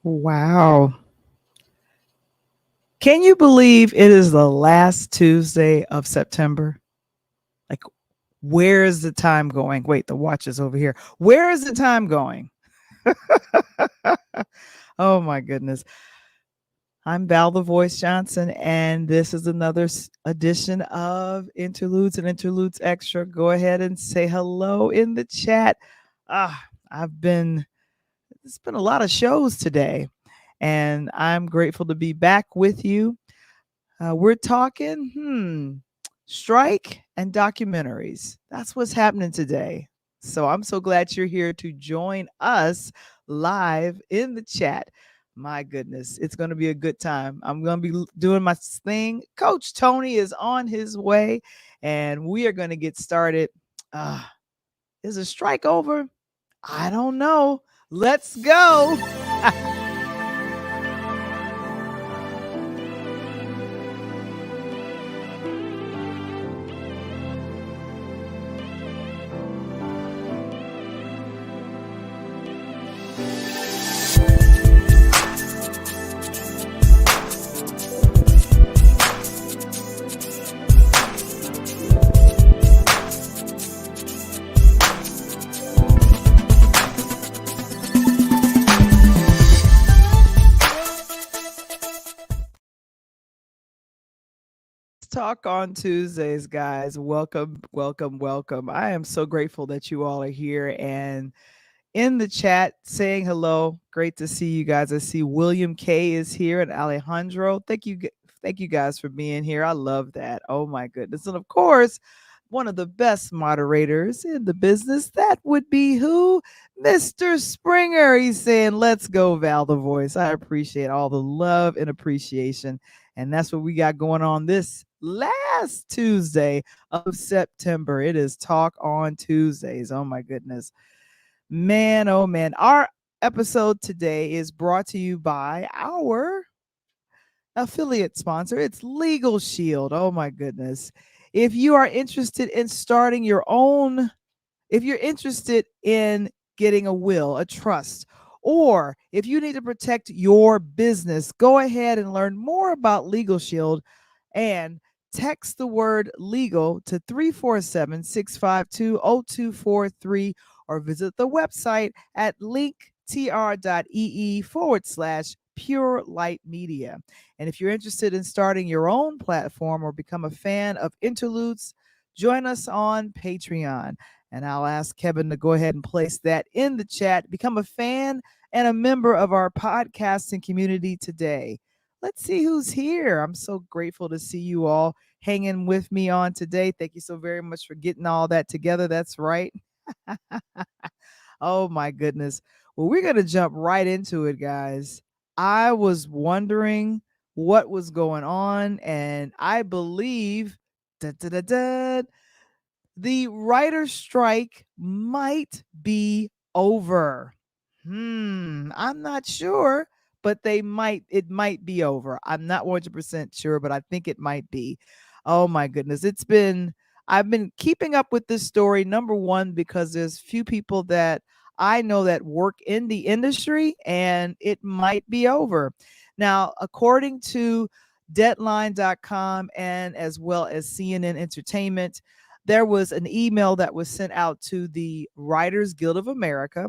Wow. Can you believe it is the last Tuesday of September? Like, where is the time going? Wait, the watch is over here. Where is the time going? Oh, my goodness. I'm Val the Voice Johnson, and this is another edition of Interludes and Interludes Extra. Go ahead and say hello in the chat. Ah, it's been a lot of shows today, and I'm grateful to be back with you. We're talking strike and documentaries. That's what's happening today. So I'm so glad you're here to join us live in the chat. My goodness, it's going to be a good time. I'm going to be doing my thing. Coach Tony is on his way, and we are going to get started. Is a strike over? I don't know. Let's go. Talk on Tuesdays, guys. Welcome, welcome, welcome. I am so grateful that you all are here and in the chat saying hello. Great to see you guys. I see William K is here and Alejandro. Thank you guys for being here. I love that. Oh my goodness. And of course, one of the best moderators in the business. That would be who? Mr. Springer. He's saying, let's go, Val the Voice. I appreciate all the love and appreciation. And that's what we got going on this last Tuesday of September. It is Talk on Tuesdays. Oh my goodness. Man, oh man. Our episode today is brought to you by our affiliate sponsor. It's Legal Shield. Oh my goodness. If you are interested in starting your own, if you're interested in getting a will, a trust, or if you need to protect your business, go ahead and learn more about Legal Shield and text the word legal to 347-652-0243 or visit the website at linktr.ee/Pure Light Media. And if you're interested in starting your own platform or become a fan of Interludes, join us on Patreon. And I'll ask Kevin to go ahead and place that in the chat. Become a fan and a member of our podcasting community today. Let's see who's here. I'm so grateful to see you all hanging with me on today. Thank you so very much for getting all that together. That's right. Oh my goodness. Well, we're going to jump right into it, guys. I was wondering what was going on, and I believe the writer's strike might be over. I'm not sure, but it might be over. I'm not 100% sure, but I think it might be. Oh my goodness. I've been keeping up with this story, number one, because there's few people that I know that work in the industry, and it might be over. Now, according to Deadline.com and as well as CNN Entertainment, there was an email that was sent out to the Writers Guild of America,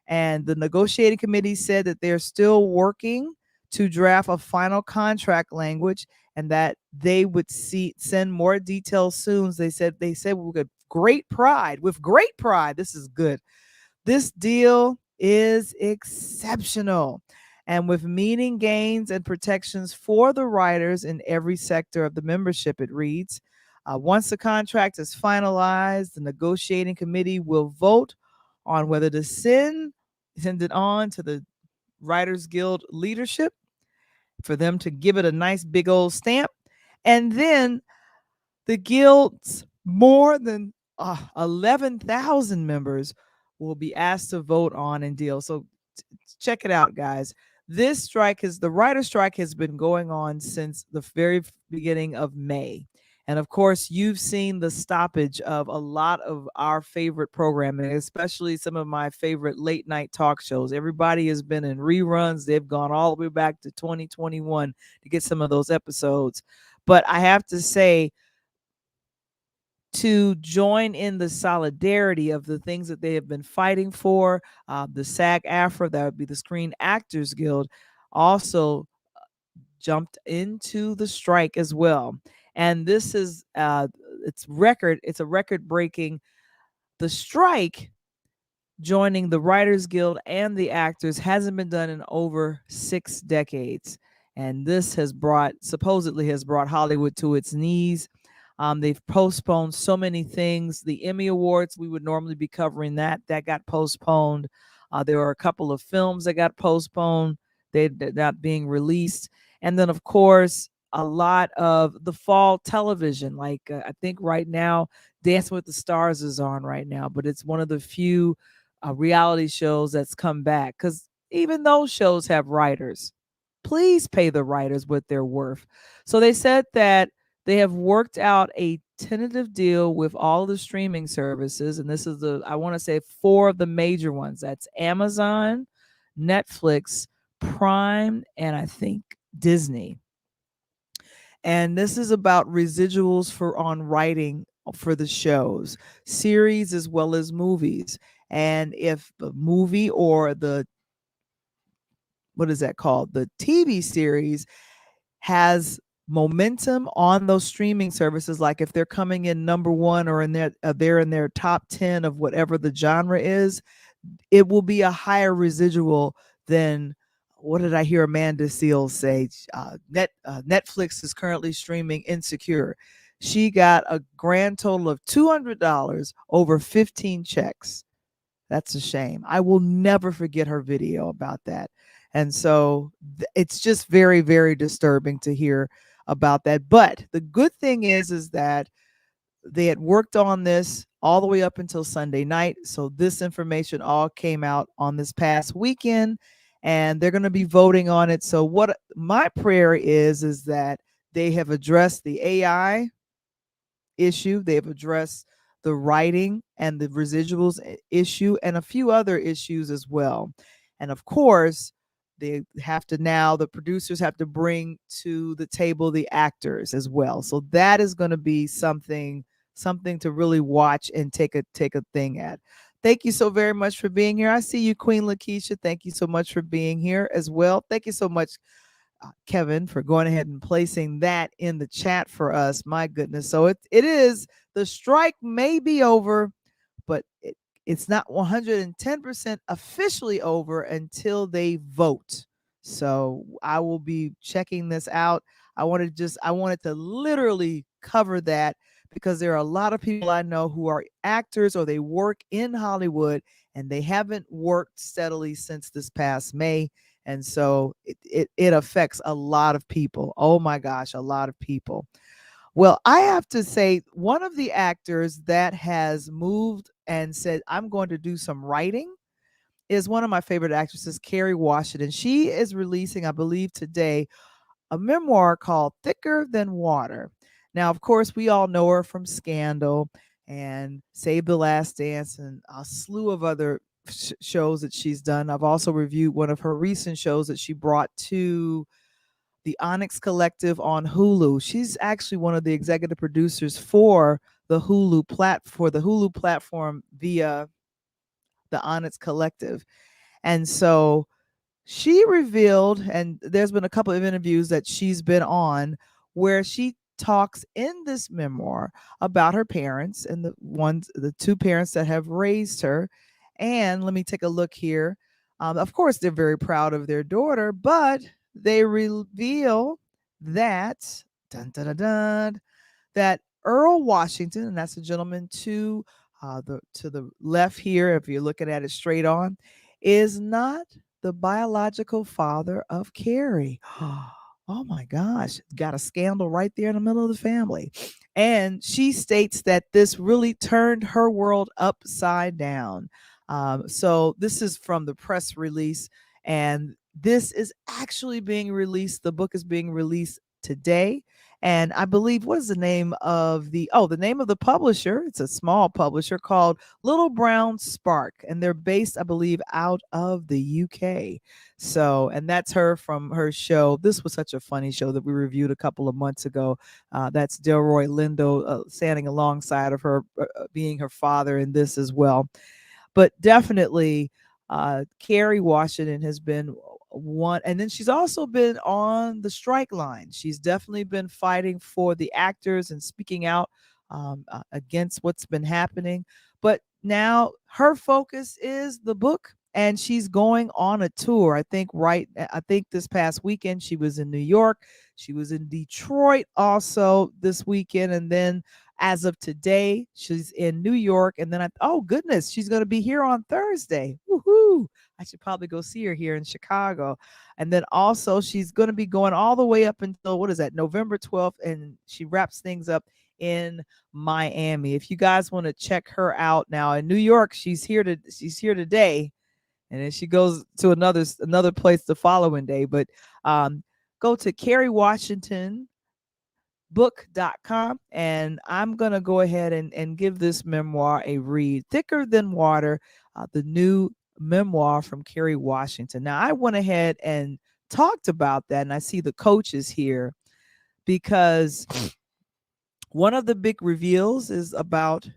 and the negotiating committee said that they're still working to draft a final contract language and that they would send more details soon. They said with great pride, this is good. This deal is exceptional. And with meaning gains and protections for the writers in every sector of the membership, it reads, once the contract is finalized, the negotiating committee will vote on whether to send it on to the Writers Guild leadership for them to give it a nice big old stamp. And then the guild's more than 11,000 members will be asked to vote on and deal. So check it out, guys. The writer strike has been going on since the very beginning of May. And of course, you've seen the stoppage of a lot of our favorite programming, especially some of my favorite late night talk shows. Everybody has been in reruns. They've gone all the way back to 2021 to get some of those episodes. But I have to say, to join in the solidarity of the things that they have been fighting for, the SAG-AFTRA, that would be the Screen Actors Guild, also jumped into the strike as well. And this is it's a record breaking. The strike, joining the Writers Guild and the actors, hasn't been done in over 6 decades. And this supposedly has brought Hollywood to its knees. They've postponed so many things. The Emmy Awards, we would normally be covering that got postponed. There were a couple of films that got postponed. They're not being released. And then, of course, a lot of the fall television. Like I think right now, Dancing with the Stars is on right now, but it's one of the few reality shows that's come back, because even those shows have writers. Please pay the writers what they're worth. So they said that they have worked out a tentative deal with all the streaming services, and this is I want to say 4 of the major ones. That's Amazon, Netflix, Prime, and I think Disney. And this is about residuals on writing for the shows, series as well as movies. And if the movie or what is that called? The TV series has momentum on those streaming services, like if they're coming in number 1 or they're in their top 10 of whatever the genre is, it will be a higher residual than, what did I hear Amanda Seales say? Netflix is currently streaming Insecure. She got a grand total of $200 over 15 checks. That's a shame. I will never forget her video about that. And so it's just very, very disturbing to hear about that. But the good thing is that they had worked on this all the way up until Sunday night. So this information all came out on this past weekend, and they're going to be voting on it. So what my prayer is that they have addressed the AI issue. They've addressed the writing and the residuals issue and a few other issues as well. And of course, the producers have to bring to the table the actors as well. So that is going to be something to really watch and take a thing at. Thank you so very much for being here. I see you, Queen Lakeisha. Thank you so much for being here as well. Thank you so much, Kevin, for going ahead and placing that in the chat for us. My goodness. So it is, the strike may be over, but it's not 110% officially over until they vote. So I will be checking this out. I wanted to literally cover that, because there are a lot of people I know who are actors or they work in Hollywood and they haven't worked steadily since this past May. And so it affects a lot of people. Oh my gosh, a lot of people. Well, I have to say, one of the actors that has moved and said, I'm going to do some writing, is one of my favorite actresses, Kerry Washington. She is releasing, I believe today, a memoir called Thicker Than Water. Now, of course, we all know her from Scandal and Save the Last Dance and a slew of other shows that she's done. I've also reviewed one of her recent shows that she brought to the Onyx Collective on Hulu. She's actually one of the executive producers for the Hulu platform via the Onyx Collective. And so she revealed, and there's been a couple of interviews that she's been on, where she talks in this memoir about her parents and the 2 parents that have raised her. And let me take a look here. Of course, they're very proud of their daughter, but they reveal that that Earl Washington, and that's the gentleman to the left here, if you're looking at it straight on, is not the biological father of Carrie. Oh my gosh, got a scandal right there in the middle of the family. And she states that this really turned her world upside down. So this is from the press release, and this is actually being released. The book is being released today, And I believe, what is the name of the name of the publisher? It's a small publisher called Little Brown Spark, and they're based, I believe, out of the UK. So, and that's her from her show. This was such a funny show that we reviewed a couple of months ago. That's Delroy Lindo standing alongside of her, being her father in this as well. But definitely, Kerry Washington has been one, and then she's also been on the strike line. She's definitely been fighting for the actors and speaking out against what's been happening. But now her focus is the book, and she's going on a tour. I think this past weekend she was in New York. She was in Detroit also this weekend, and then as of today, she's in New York, and then oh goodness, she's going to be here on Thursday. Woohoo! I should probably go see her here in Chicago. And then also she's going to be going all the way up until, what is that, November 12th, and she wraps things up in Miami. If you guys want to check her out now in New York, she's here today, and then she goes to another place the following day. But go to Kerry Washington book.com, and I'm going to go ahead and give this memoir a read. Thicker Than Water, the new memoir from Kerry Washington. Now, I went ahead and talked about that, and I see the coaches here because one of the big reveals is about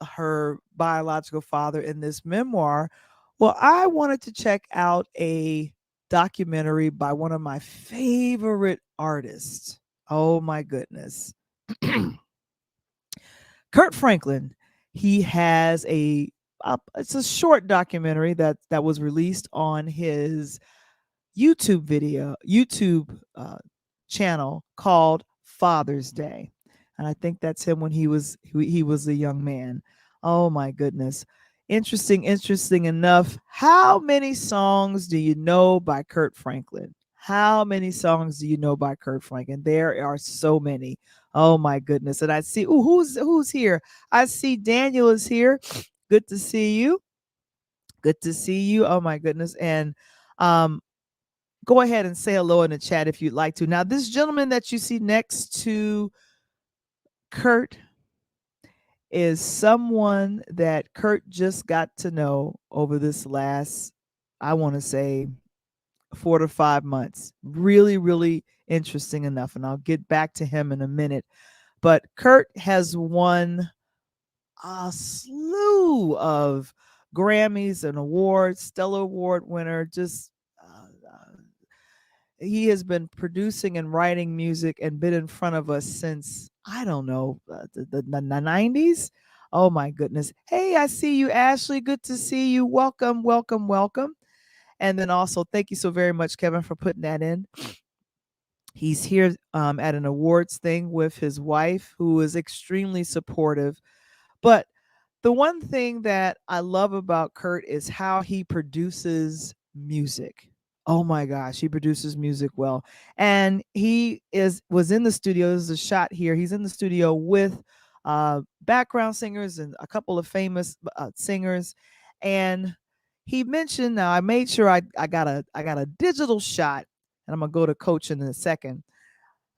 her biological father in this memoir. Well, I wanted to check out a documentary by one of my favorite artists. Oh my goodness. Kirk Franklin. He has it's a short documentary that was released on his YouTube channel called Father's Day. And I think that's him when he was a young man. Oh my goodness. Interesting enough. How many songs do you know by Kirk Franklin? How many songs do you know by Kirk Franklin? There are so many. Oh my goodness. And I see, who's here? I see Daniel is here. Good to see you. Good to see you. Oh my goodness. And go ahead and say hello in the chat if you'd like to. Now, this gentleman that you see next to Kurt is someone that Kurt just got to know over this last, I want to say, 4 to 5 months. Really, really interesting enough. And I'll get back to him in a minute. But Kurt has won a slew of Grammys and awards, Stellar Award winner. Just he has been producing and writing music and been in front of us since, I don't know, the 90s. Oh my goodness. Hey, I see you, Ashley. Good to see you. Welcome, welcome, welcome. And then also, thank you so very much, Kevin, for putting that in. He's here at an awards thing with his wife, who is extremely supportive. But the one thing that I love about Kurt is how he produces music. Oh my gosh, he produces music well. And he was in the studio. There's a shot here. He's in the studio with background singers and a couple of famous singers. And he mentioned, now I made sure I got a digital shot, and I'm gonna go to Coach in a second.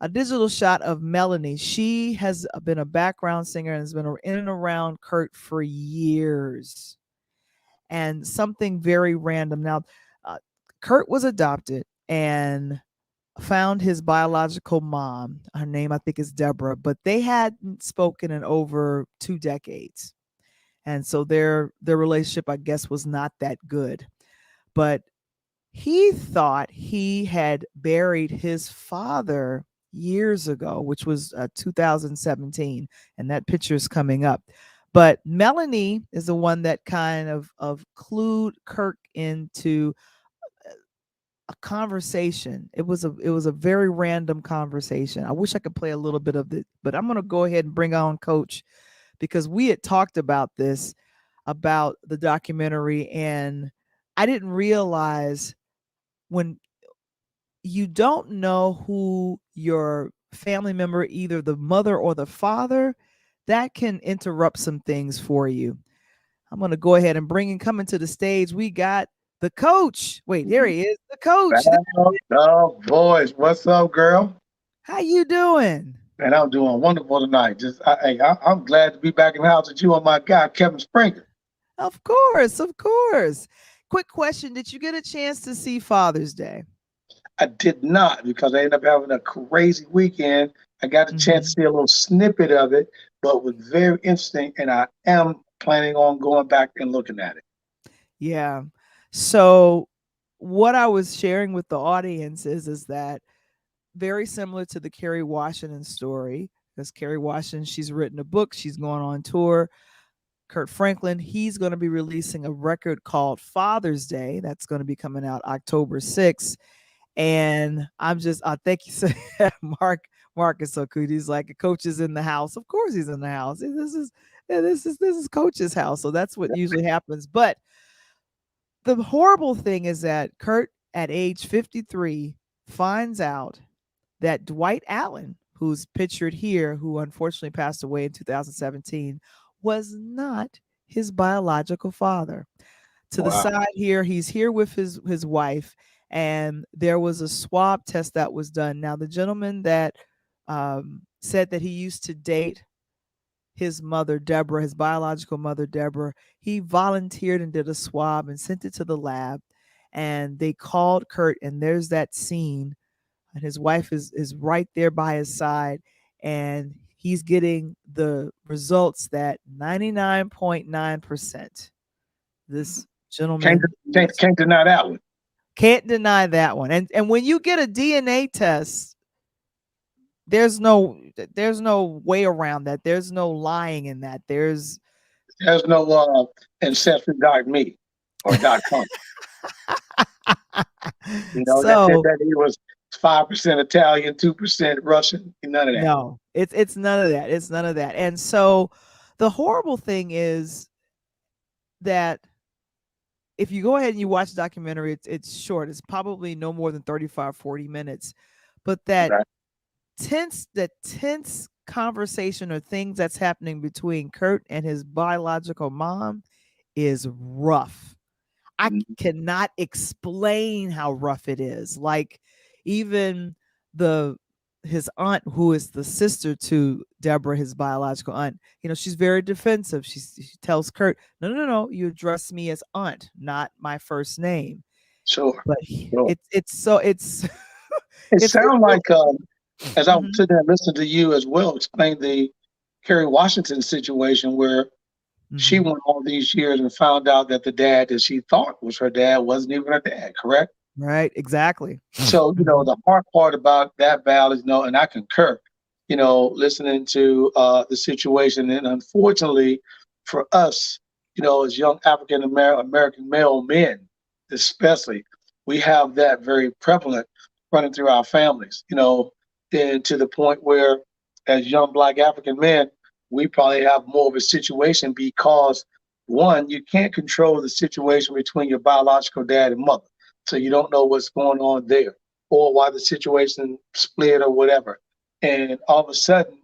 A digital shot of Melanie. She has been a background singer and has been in and around Kurt for years. And something very random. Now, Kurt was adopted and found his biological mom. Her name, I think, is Deborah, but they hadn't spoken in over 2 decades. And so their relationship, I guess, was not that good. But he thought he had buried his father years ago, which was 2017, and that picture is coming up. But Melanie is the one that kind of clued Kirk into a conversation. It was a very random conversation. I wish I could play a little bit of it, but I'm going to go ahead and bring on Coach, because we had talked about this, about the documentary, and I didn't realize, when you don't know who your family member, either the mother or the father, that can interrupt some things for you. I'm going to go ahead and coming to the stage. We got the coach. Wait, here he is, the coach. Oh, boys, what's up, girl? How you doing? And I'm doing wonderful tonight. I'm glad to be back in the house with you and my guy, Kevin Springer. Of course, of course. Quick question: did you get a chance to see Father's Day? I did not because I ended up having a crazy weekend. I got a chance to Hmm. see a little snippet of it, but it was very interesting. And I am planning on going back and looking at it. Yeah. So what I was sharing with the audience is that very similar to the Kerry Washington story, because Kerry Washington, she's written a book, she's going on tour. Kirk Franklin, he's going to be releasing a record called Father's Day that's going to be coming out October 6th. And I'm just, I think you said, Mark is so cool. He's like, a coach is in the house. Of course he's in the house. This is coach's house. So that's what usually happens. But the horrible thing is that Kurt, at age 53, finds out that Dwight Allen, who's pictured here, who unfortunately passed away in 2017, was not his biological father. To the Wow. side here, he's here with his wife, and there was a swab test that was done. Now, the gentleman that said that he used to date his mother, Deborah, his biological mother, Deborah, he volunteered and did a swab and sent it to the lab. And they called Kurt, and there's that scene, and his wife is right there by his side, and he's getting the results that 99.9% this Can't, gentleman can't, is, can't deny that one. can't deny that one. And when you get a DNA test, there's no way around that. There's no lying in that. There's There's no ancestry.me or .com. You know, that said so that he was 5% Italian, 2% Russian, none of that. no, it's none of that. It's none of that. And so the horrible thing is that if you go ahead and you watch the documentary, it's short. It's probably no more than 35, 40 minutes. But Right? that tense conversation or things that's happening between Kurt and his biological mom is rough. I Mhm. cannot explain how rough it is. Like, even the his aunt, who is the sister to Deborah, his biological aunt, she's very defensive. She tells Kurt, no, no, no, no, you address me as aunt, not my first name. Sure, But sure. it's so it's It it's sounds real. like, as I was Mhm, sitting there listening to you as well, explain the Kerry Washington situation where she mhm. went all these years and found out that the dad that she thought was her dad wasn't even her dad, correct? Right, exactly. So, Mhm. the hard part about that, Val, is, and I concur, listening to the situation. And unfortunately for us, as young African American male men, especially, we have that very prevalent running through our families, and to the point where, as young Black African men, we probably have more of a situation because, one, you can't control the situation between your biological dad and mother. So you don't know what's going on there or why the situation split or whatever. And all of a sudden,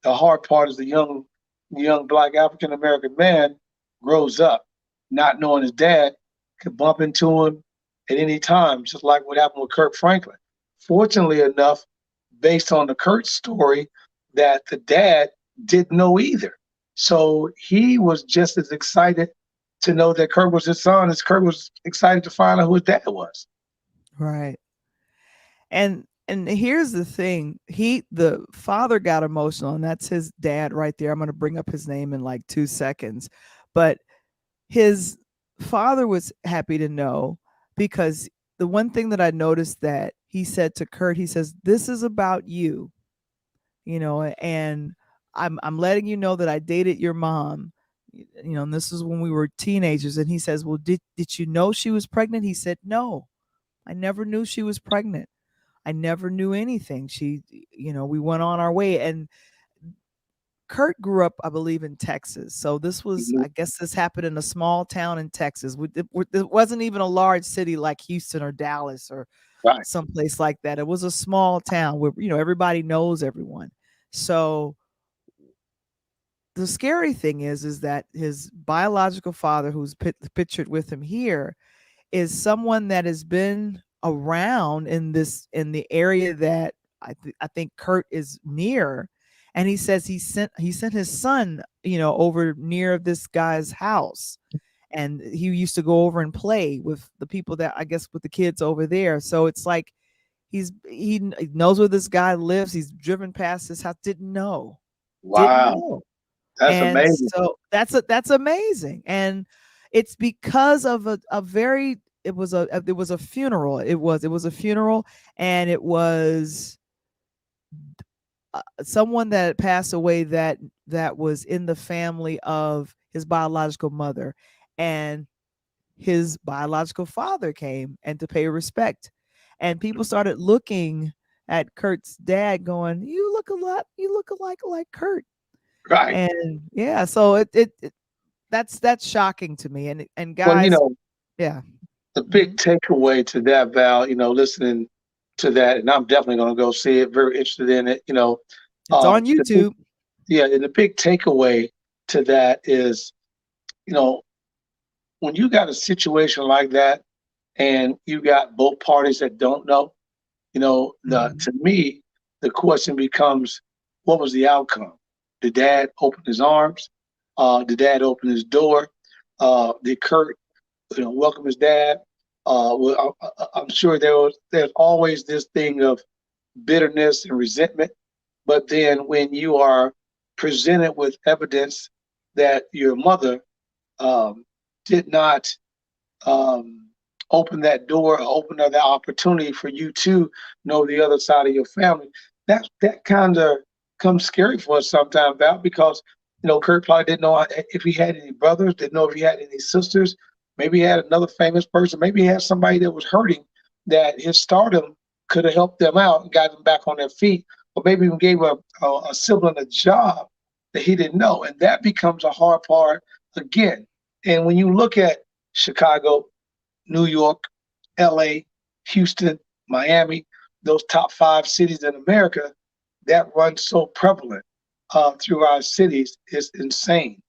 the hard part is the young Black African American man grows up not knowing his dad, could bump into him at any time, just like what happened with Kirk Franklin. Fortunately enough, based on the Kurt story, that the dad didn't know either. So he was just as excited to know that Kurt was his son as Kurt was excited to find out who his dad was. Right. And here's the thing. The father got emotional, and that's his dad right there. I'm going to bring up his name in like 2 seconds. But his father was happy to know, because the one thing that I noticed that he said to Kurt, he says, "This is about you, and I'm letting you know that I dated your mom, and this is when we were teenagers." And he says, "Well, did you know she was pregnant?" He said, "No, I never knew she was pregnant. I never knew anything. We went on our way." And Kurt grew up, I believe, in Texas. So Mhm. I guess this happened in a small town in Texas. It wasn't even a large city like Houston or Dallas or Right. someplace like that. It was a small town where, everybody knows everyone. So the scary thing is that his biological father, who's pictured with him here, is someone that has been around in the area that I think Kurt is near. And he says he sent his son, over near this guy's house, and he used to go over and play with the people that, I guess, with the kids over there. So it's like he knows where this guy lives. He's driven past his house, didn't Wow. know. That's And amazing. so that's amazing. And it's because of a very it was a funeral. It was a funeral, and it was someone that passed away that was in the family of his biological mother, and his biological father came and to pay respect, and people started looking at Kurt's dad going, you look like Kurt. Right. And yeah, so that's shocking to me. And Well, guys, yeah. the Hmm. big takeaway to that, Val, listening to that, and I'm definitely going to go see it, very interested in it, It's on the big, YouTube. yeah, and the big takeaway to that is, you know, when you got a situation like that and you got both parties that don't know, Hmm. to me, the question becomes, what was the outcome? Did dad open his arms? Did dad open his door? Did Kurt, welcome his dad? I'm sure there's always this thing of bitterness and resentment. But then when you are presented with evidence that your mother um, did not um, open that door, or open up that opportunity for you to know the other side of your family, that kind of comes scary for us sometimes, Val, because Kurt probably didn't know if he had any brothers, didn't know if he had any sisters. Maybe he had another famous person. Maybe he had somebody that was hurting that his stardom could have helped them out and got them back on their feet, or maybe even gave a sibling a job that he didn't know. And that becomes a hard part again. And when you look at Chicago, New York, LA, Houston, Miami, those top 5 cities in America, that runs so prevalent through our cities is insane.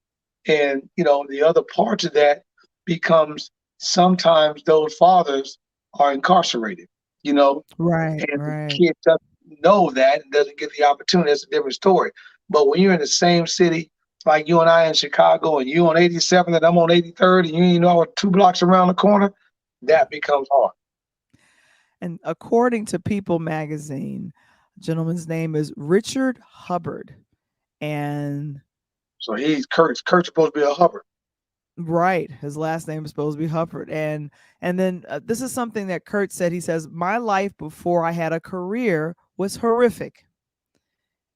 And the other part of that becomes sometimes those fathers are incarcerated, you know, Right, and the right. kid doesn't know that and doesn't get the opportunity. That's a different story. But when you're in the same city, like you and I in Chicago, and you on 87th and I'm on 83rd, and I was 2 blocks around the corner, that becomes hard. And according to People magazine, the gentleman's name is Richard Hubbard. And So he's Kurt's supposed to be a Hubbard. right, his last name is supposed to be Hubbard. And then this is something that Kurt said. He says, "My life before I had a career was horrific.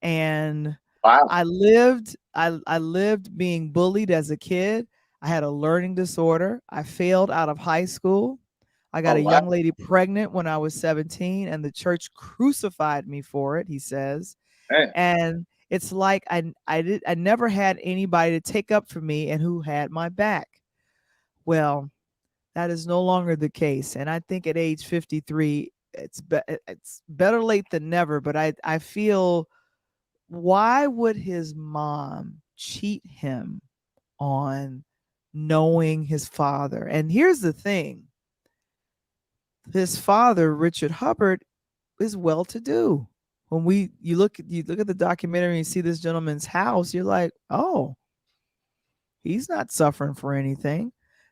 And Wow. I lived being bullied as a kid. I had a learning disorder. I failed out of high school. I got Oh a wow. young lady pregnant when I was 17, and the church crucified me for it," he says. Man. And it's like I never had anybody to take up for me and who had my back. Well, that is no longer the case. And I think at age 53, it's better late than never, but I feel, why would his mom cheat him on knowing his father? And here's the thing, his father, Richard Hubbard, is well to do. When you look at the documentary and see this gentleman's house, you're like, oh, he's not suffering for anything.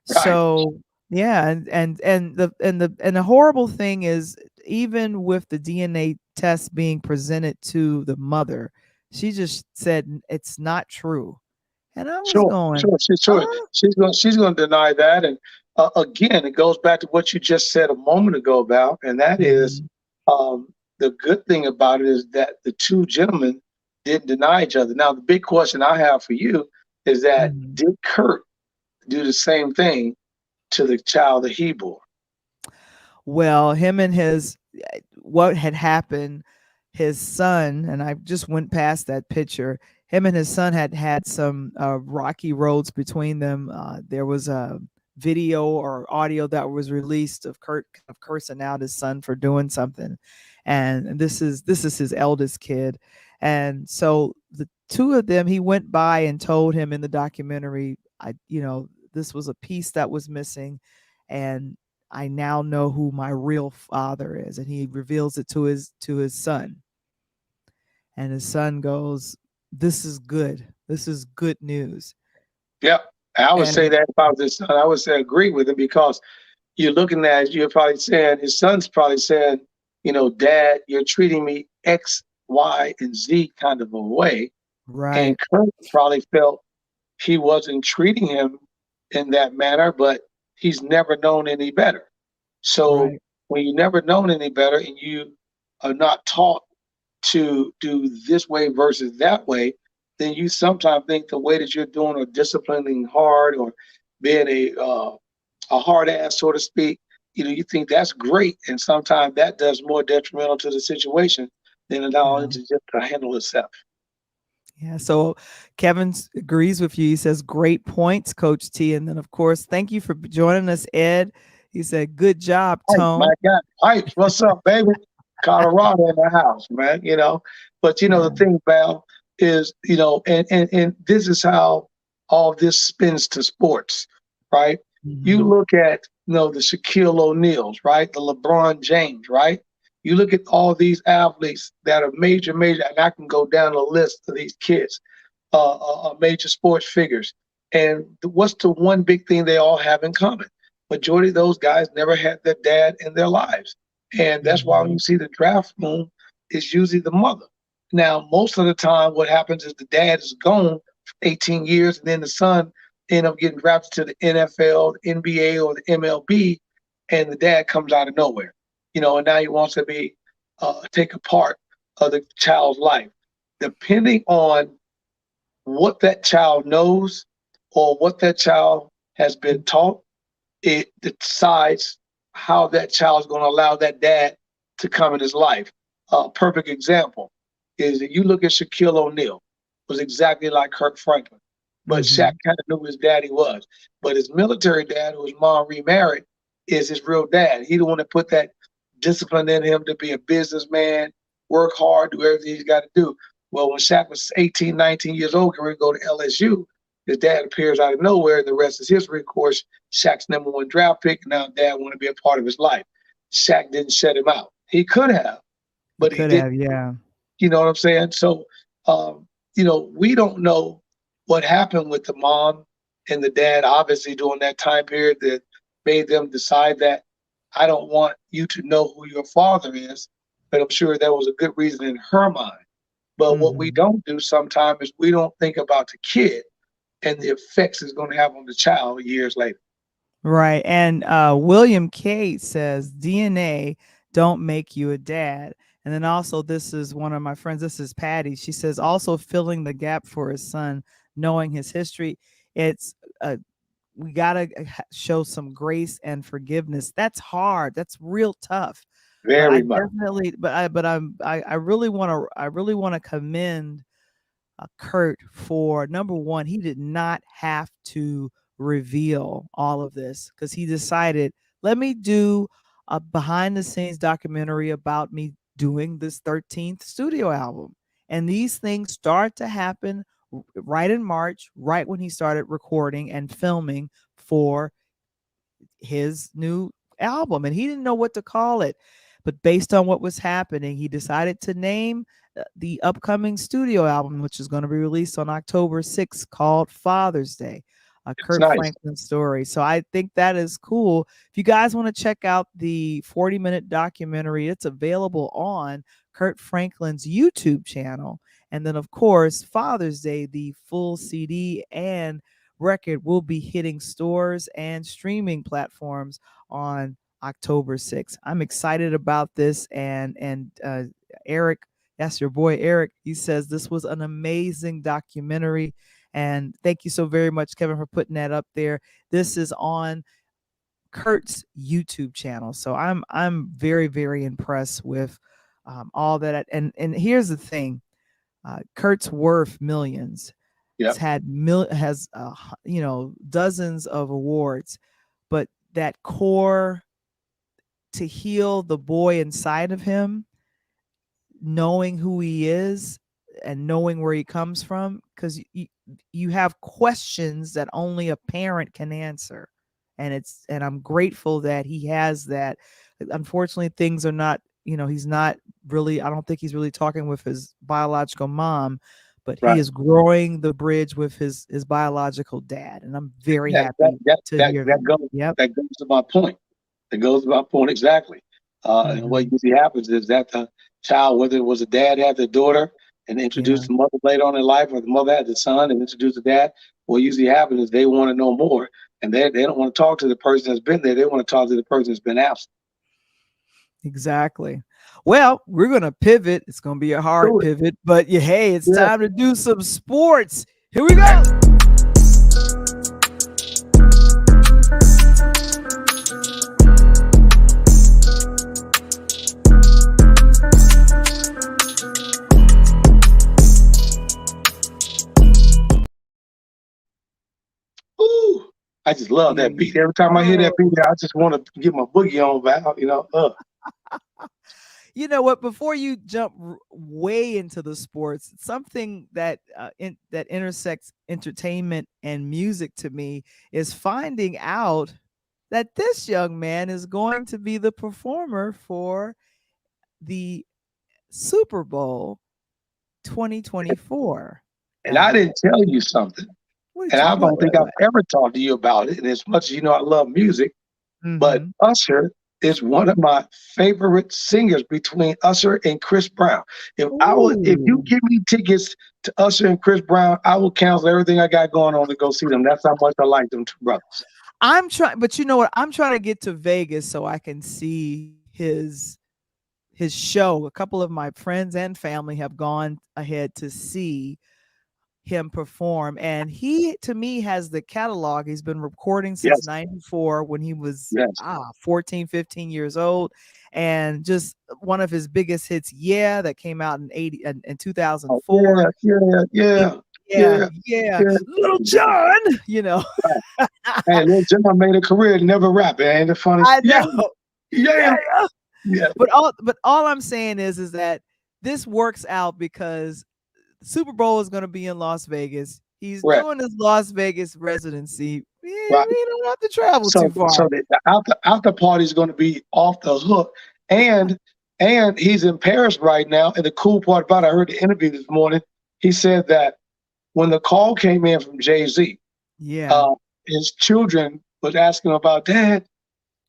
Right. So yeah, and the horrible thing is, even with the DNA test being presented to the mother, she just said it's not true. And I was Sure. going, Sure. Sure. huh? She's going to deny that. And again, it goes back to what you just said a moment ago about, and that is Mhm, um, the good thing about it is that the two gentlemen didn't deny each other. Now, the big question I have for you is that mhm. did Kurt do the same thing to the child that he bore? Well, him and his what had happened, his son, and I just went past that picture. Him and his son had had some rocky roads between them. There was a video or audio that was released of Kurt kind of cursing out his son for doing something, and this is his eldest kid, and so the two of them, he went by and told him in the documentary, this was a piece that was missing, and I now know who my real father is. And he reveals it to his son. And his son goes, this is good. This is good news. Yep. I would say And that about this son. I would say agree with him because you're looking at, you're probably saying, his son's probably saying, Dad, you're treating me X, Y, and Z kind of a way. And right, Kurt probably felt he wasn't treating him in that manner, but he's never known any better. So right. when you never known any better and you are not taught to do this way versus that way, then you sometimes think the way that you're doing or disciplining hard or being a hard ass, so to speak, you think that's great, and sometimes that does more detrimental to the situation than allowing Yeah. it to just to handle itself. Yeah. So Kevin agrees with you. He says, great points, Coach T. And then, of course, thank you for joining us, Ed. He said, good job, Hey, my Tone. God, Pipes, what's up, baby? Colorado in the house, man. But the Yeah. thing, Val, is and this is how all this spins to sports, right? You Mhm. look at the Shaquille O'Neals, right? The LeBron James, right? You look at all these athletes that are major, major, and I can go down the list of these kids, major sports figures. And what's the one big thing they all have in common? Majority of those guys never had their dad in their lives. And that's why when Mhm. you see the draft room, it's usually the mother. Now, most of the time, what happens is the dad is gone for 18 years, and then the son end up getting drafted to the NFL, the NBA, or the MLB, and the dad comes out of nowhere. And now he wants to take a part of the child's life. Depending on what that child knows or what that child has been taught, it decides how that child is going to allow that dad to come in his life. A perfect example is that you look at Shaquille O'Neal, was exactly like Kirk Franklin, but Shaq Mhm. kind of knew who his daddy was. But his military dad, who his mom remarried, is his real dad. He the one that put that discipline in him to be a businessman, work hard, do everything he's got to do. Well, when Shaq was 18, 19 years old, going to go to LSU, his dad appears out of nowhere, and the rest is history. Of course, Shaq's number one draft pick. Now dad want to be a part of his life. Shaq didn't shut him out. He could have, He but he could didn't. have, yeah. You know what I'm saying? So, we don't know what happened with the mom and the dad, obviously, during that time period that made them decide that I don't want you to know who your father is. But I'm sure there was a good reason in her mind. But what we Mhm. don't do sometimes is we don't think about the kid and the effects it's going to have on the child years later. Right. And William K says DNA don't make you a dad. And then also, this is one of my friends. This is Patty. She says also filling the gap for his son, knowing his history. It's we gotta show some grace and forgiveness. That's hard. That's real tough. But I Very much. definitely, I really want to, commend Kurt for number one. He did not have to reveal all of this because he decided, let me do a behind the scenes documentary about me doing this 13th studio album. And these things start to happen right in March, right when he started recording and filming for his new album, and he didn't know what to call it. But based on what was happening, he decided to name the upcoming studio album, which is going to be released on October 6th, called Father's Day, a It's Kirk nice. Franklin story. So I think that is cool. If you guys want to check out the 40-minute documentary, it's available on Kurt Franklin's YouTube channel. And then, of course, Father's Day, the full CD and record will be hitting stores and streaming platforms on October 6th. I'm excited about this, and Eric, that's your boy Eric. He says this was an amazing documentary, and thank you so very much, Kevin, for putting that up there. This is on Kurt's YouTube channel, so I'm very very impressed with all that. And here's the thing, Kurt's worth millions. He's Yep. had has dozens of awards, but that core to heal the boy inside of him, knowing who he is and knowing where he comes from, because you have questions that only a parent can answer, and I'm grateful that he has that. Unfortunately, things are not, he's not really, I don't think he's really talking with his biological mom, but he Right. is growing the bridge with his biological dad, and I'm very That that happy that to that, hear that that. goes Yep. that goes to my point. That goes to my point exactly. And what Hmm. usually happens is that the child, whether it was a dad had the daughter and Yeah. introduced the mother later on in life, or the mother had the son and introduced the dad, what usually happens is they want to know more, and they don't want to talk to the person that's been there. They want to talk to the person that's been absent. Exactly. Well, we're gonna pivot. It's gonna be a hard Do it. pivot, but yeah, hey, it's Yeah. time to do some sports. Here we go. Ooh, I just love Here that you beat. Every time I hear that beat, go. I just want to get my boogie on back. You know what? Before you jump way into the sports, something that that intersects entertainment and music to me is finding out that this young man is going to be the performer for the Super Bowl 2024. And I Uh, didn't tell you something, what and did you? I don't think I've What? ever talked to you about it. And as much as you know, I love music. But Mm-hmm. Usher is one of my favorite singers between Usher and Chris Brown. If you Ooh. give me tickets to Usher and Chris Brown, I will cancel everything I got going on to go see them. That's how much I like them two brothers. I'm trying, but you know what? I'm trying to get to Vegas so I can see his show. A couple of my friends and family have gone ahead to see him perform, and he to me has the catalog. He's been recording since Yes, 94 when he was yes. 14, 15 years old, and just one of his biggest hits, yeah, that came out in 80 and Oh, 2004. yeah, yeah, Yeah, yeah, yeah, yeah, yeah. yeah. Little John, you know. Right. Hey, Lil Jon made a career never rapping. Ain't it funny? I Yeah, know. yeah, Yeah. yeah. But all I'm saying is that this works out because Super Bowl is going to be in Las Vegas. He's Right, doing his Las Vegas residency. right. We don't have to travel So too far. so the after party is going to be off the hook, and he's in Paris right now. And the cool part about it, I heard the interview this morning. He said that when the call came in from Jay-Z, Yeah. uh, his children was asking about, Dad,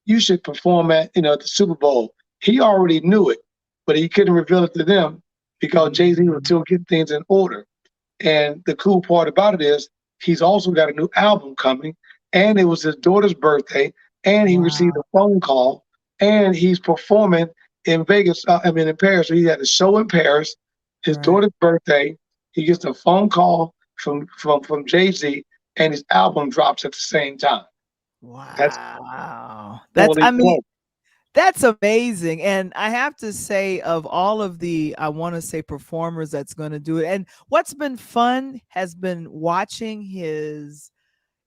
you should perform at the Super Bowl. He already knew it, but he couldn't reveal it to them because Jay-Z was Mhm. still getting things in order. And the cool part about it is he's also got a new album coming, and it was his daughter's birthday, and he received Wow. a phone call, and he's performing in Vegas. In Paris. So he had a show in Paris, his Right. daughter's birthday. He gets a phone call from Jay Z, and his album drops at the same time. That's Wow. fully flown. That's amazing. And I have to say, of all of the, I want to say, performers that's going to do it, and what's been fun has been watching his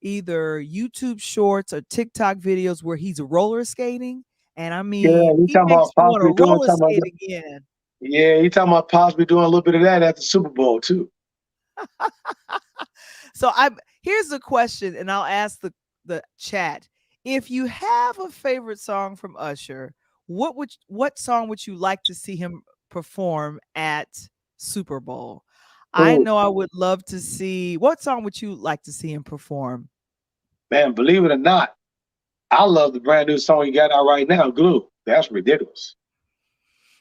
either YouTube shorts or TikTok videos where he's roller skating. And I Yeah, mean, he he talking makes about you want to possibly doing roller something. skate again. Yeah, he talking about possibly doing a little bit of that at the Super Bowl too. So here's the question, and I'll ask the chat. If you have a favorite song from Usher, what song would you like to see him perform at Super Bowl? I Oh know I would love to see, what song would you like to see him perform? man, believe it or not, I love the brand new song he got out right now, Glue. That's ridiculous.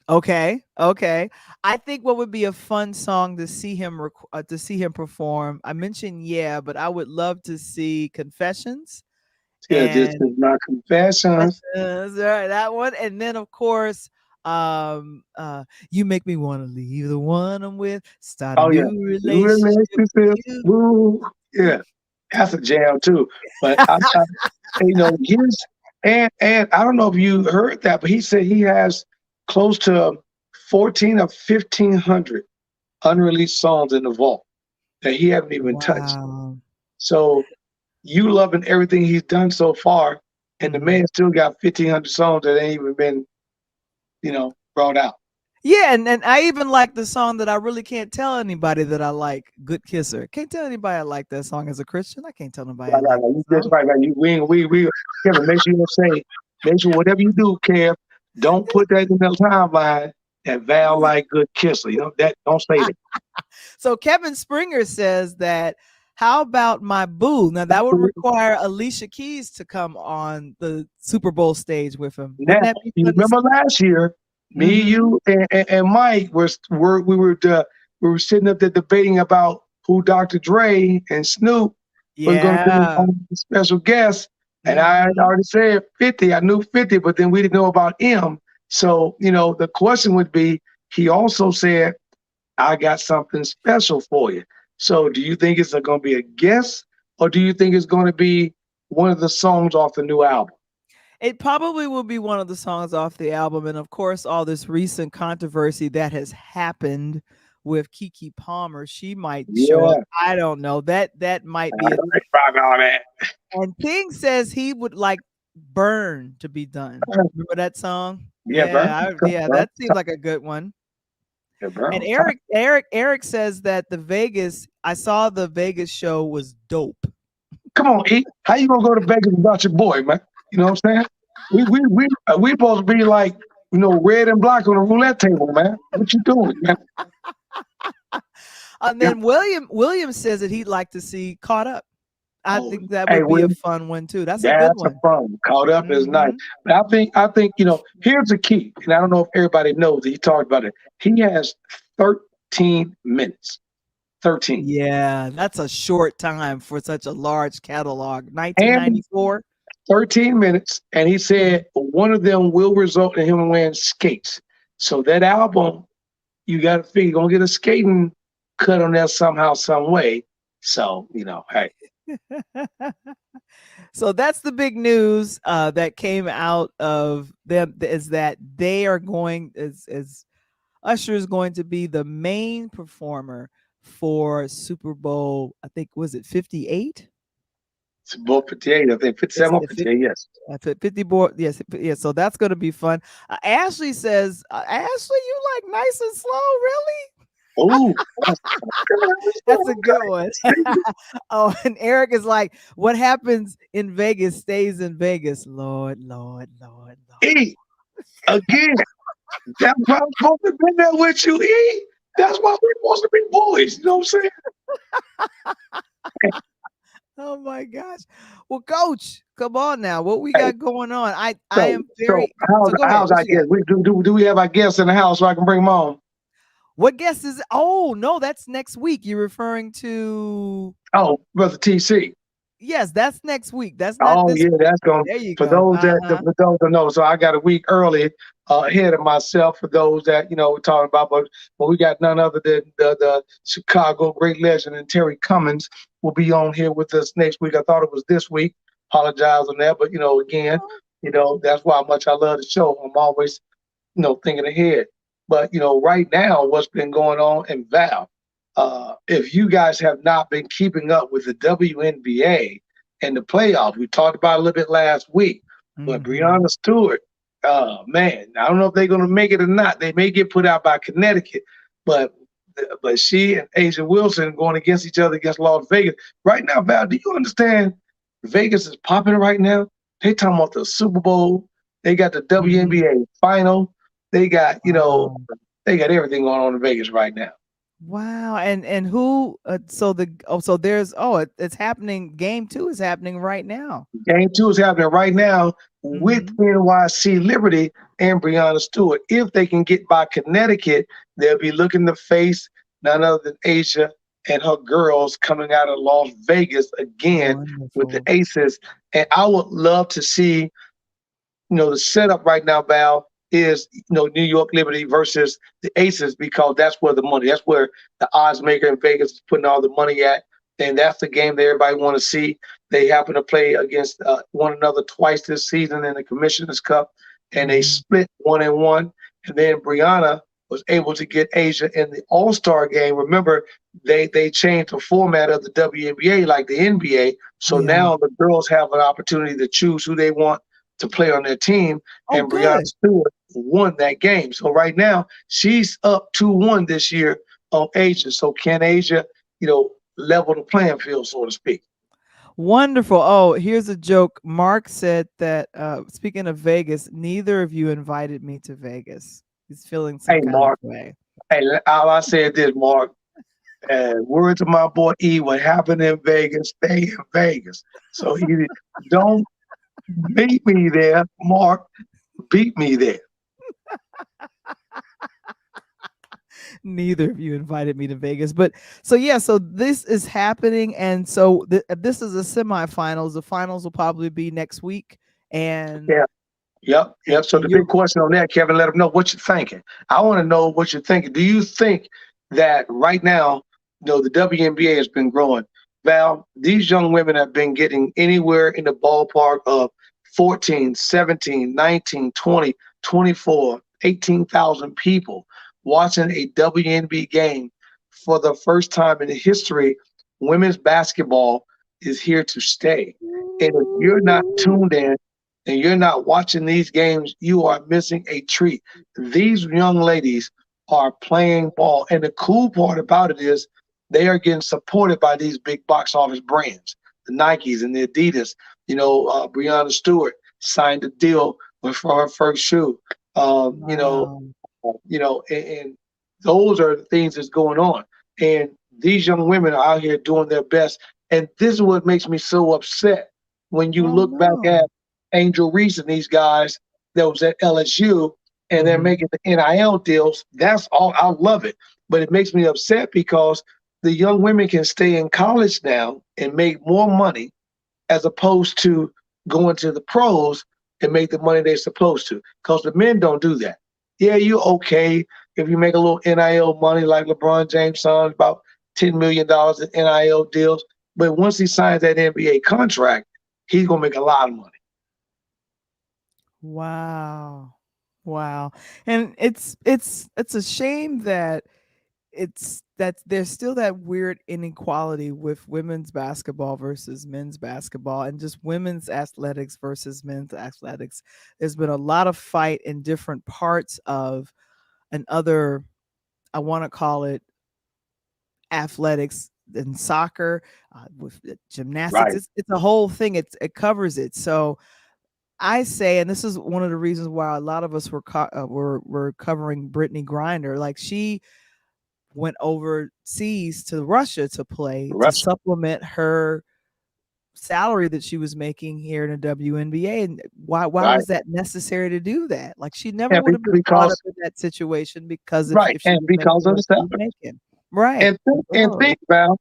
Okay, okay. I think what would be a fun song to see him to see him perform. I mentioned yeah, but I would love to see Confessions Yeah, this and is my confessions. Confessions, right, that one, and then of course, you make me want to leave the one I'm with, start a Oh yeah, new new relationship with relationships. you. Woo. Yeah, that's a jam too. But his and I don't know if you heard that, but he said he has close to 14 or 1500 unreleased songs in the vault that he haven't even touched. Wow. So you loving everything he's done so far, and the Mhm. man still got 1500 songs that ain't even been, brought out. Yeah, and I even like the song that I really can't tell anybody that I like, Good Kisser. Can't tell anybody I like that song as a Christian. I can't tell nobody I Right, right, like right. that You just song. right, right. You we Kevin, make sure you don't say, make sure whatever you do, Kev, don't put that in the timeline. That Val like good kisser. That don't say that. So Kevin Springer says that, how about my boo? Now that would require Alicia Keys to come on the Super Bowl stage with him. Now, Wouldn't that be you fun to remember see? last year, me, Mm-hmm. you, and Mike we were sitting up there debating about who Dr. Dre and Snoop was going to be Yeah. on the special guest. And I had Mm-hmm. already said 50. I knew 50, but then we didn't know about M. So, the question would be, he also said, I got something special for you. So do you think it's going to be a guest, or do you think it's going to be one of the songs off the new album? It probably will be one of the songs off the album. And of course, all this recent controversy that has happened with Keke Palmer, she might show up. Yeah. I don't know. That might I be a thing. like rock all that. And King says he would like Burn to be done. Remember that song? Yeah, burn. Yeah, Burn. that seems like a good one. Yeah, burn. And Eric says that I saw the Vegas show was dope. Come on, E. How you gonna go to Vegas without your boy, man? You know what I'm saying? We supposed to be like, red and black on the roulette table, man. What you doing, man? And Yeah. then William says that he'd like to see Caught Up. I Oh, think that hey, would be a Will, fun one too. That's a good that's a one. fun. Caught up is nice. Hmm. But I think, here's the key, and I don't know if everybody knows that he talked about it. He has 13 minutes. 13. Yeah, that's a short time for such a large catalog. And 1994. 13 minutes, and he said one of them will result in him wearing skates. So that album, you got to figure you're gonna get a skating cut on that somehow, some way. So hey, So that's the big news that came out of them, is that they are going, as Usher is going to be the main performer for Super Bowl. I think, was it 58? it's about 58. I think It's 57 or the 58. Yes. 50 board. Yes, yeah. So that's going to be fun. Ashley says, Ashley, you like Nice and Slow, really? Oh, That's a good one. Oh, and Eric is like, what happens in Vegas stays in Vegas. Lord, Lord, Lord, Lord. E again. That's why I'm supposed to be there with you, E. That's why we're supposed to be boys. You know what I'm saying? Oh my gosh. Well, Coach, come on now. What we Hey, got going on? I so am so very, how's so go ahead. how's What our you got? guest? Do we have our guests in the house so I can bring them on? What guest is? Oh no, that's next week. You're referring to? Oh, Brother TC. Yes, that's next week. That's not Oh this yeah, week. that's going There you for go. those Uh-huh. that know. So I got a week early ahead of myself for those that we're talking about. But we got none other than the Chicago great legend and Terry Cummins will be on here with us next week. I thought it was this week. Apologize on that, but again, Oh, that's why much I love the show. I'm always thinking ahead. But right now, what's been going on in Val? If you guys have not been keeping up with the WNBA and the playoffs, we talked about it a little bit last week. But mhm. Breonna Stewart, man, I don't know if they're going to make it or not. They may get put out by Connecticut, but she and Asia Wilson going against each other against Las Vegas right now. Val, do you understand? Vegas is popping right now. They talking about the Super Bowl. They got the Mhm. WNBA final. They got Wow. they got everything going on in Vegas right now. Wow. And who? So there's, it's happening. Game 2 is happening right now. Game 2 is happening right now with Hmm. NYC Liberty and Breonna Stewart. If they can get by Connecticut, they'll be looking to face none other than Asia and her girls coming out of Las Vegas again with the Wonderful. Aces. And I would love to see, the setup right now, Val, is New York Liberty versus the Aces, because that's where that's where the odds maker in Vegas is putting all the money at, and that's the game that everybody want to see. They happen to play against one another twice this season in the Commissioner's Cup, and they Mhm. split 1-1. And then Brianna was able to get Asia in the All-Star game. Remember, they changed the format of the WNBA like the NBA, so Yeah. now the girls have an opportunity to choose who they want to play on their team, Oh, and Breonna good. Stewart won that game. So right now she's up 2-1 this year on Asia. So can Asia, level the playing field, so to speak? Wonderful. Oh, here's a joke. Mark said that, speaking of Vegas, neither of you invited me to Vegas. He's feeling some Hey, kind of Mark. way. Hey, all I said this, Mark. And word to my boy E, what happened in Vegas, stay in Vegas. So he don't beat me there, Mark. Beat me there. Neither of you invited me to Vegas, but so yeah, so this is happening, and so this is a semifinals. The finals will probably be next week, and Yeah. Yep. Yep. So and the you're big question on that, Kevin, let them know what you're thinking. I want to know what you're thinking. Do you think that right now, the WNBA has been growing? Val, these young women have been getting anywhere in the ballpark of 14, 17, 19, 20, 24, 18,000 people watching a WNBA game for the first time in history. Women's basketball is here to stay. And if you're not tuned in, and you're not watching these games, you are missing a treat. These young ladies are playing ball. And the cool part about it is they are getting supported by these big box office brands, the Nikes and the Adidas. Breonna Stewart signed a deal for her first shoe. wow. And those are the things that's going on. And these young women are out here doing their best. And this is what makes me so upset when you Oh look back no. at Angel Reese and these guys that was at LSU and they're Mhm. making the NIL deals. That's all. I love it. But it makes me upset because the young women can stay in college now and make more money as opposed to going to the pros and make the money they're supposed to. Because the men don't do that. Yeah, you're okay if you make a little NIL money like LeBron James signed about $10 million in NIL deals. But once he signs that NBA contract, he's going to make a lot of money. Wow. Wow. And it's a shame that there's still that weird inequality with women's basketball versus men's basketball, and just women's athletics versus men's athletics. There's been a lot of fight in different parts of another, I want to call it, athletics and soccer, with gymnastics. Right. It's a whole thing. It covers it. So I say, and this is one of the reasons why a lot of us were covering Brittany Griner. Like, she went overseas to Russia to play to Russia. supplement her salary that she was making here in the WNBA. And why Right. was that necessary to do that? Like, she never And would have been brought up because in that situation, because right, if she and was because making of what the she was salary. making. Right. And The think salary. about,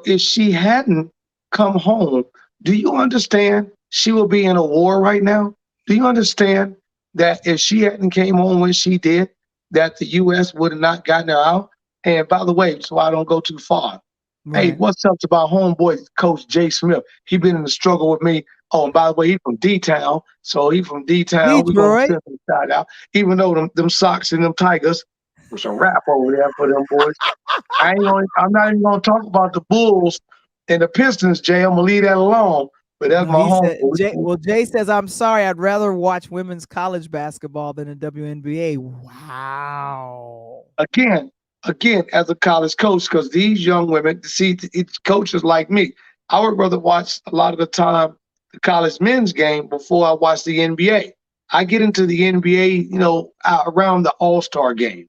if she hadn't come home, do you understand she will be in a war right now? Do you understand that if she hadn't came home when she did, that the U.S. would have not gotten her out? And by the way, so I don't go too far. Hey, Right. what's up to my homeboy, Coach Jay Smith? He been in the struggle with me. Oh, and by the way, he from D-Town. So he from D-Town. We're going to Detroit. send him a shout out. Even though them Sox and them Tigers was a wrap over there for them boys. I'm not even gonna talk about the Bulls and the Pistons, Jay. I'm gonna leave that alone. But that's No, my he home. said, Jay says, I'm sorry, I'd rather watch women's college basketball than the WNBA. Wow. Again, as a college coach, because these young women, see, it's coaches like me. I would rather watch a lot of the time the college men's game before I watch the NBA. I get into the NBA, around the All-Star game.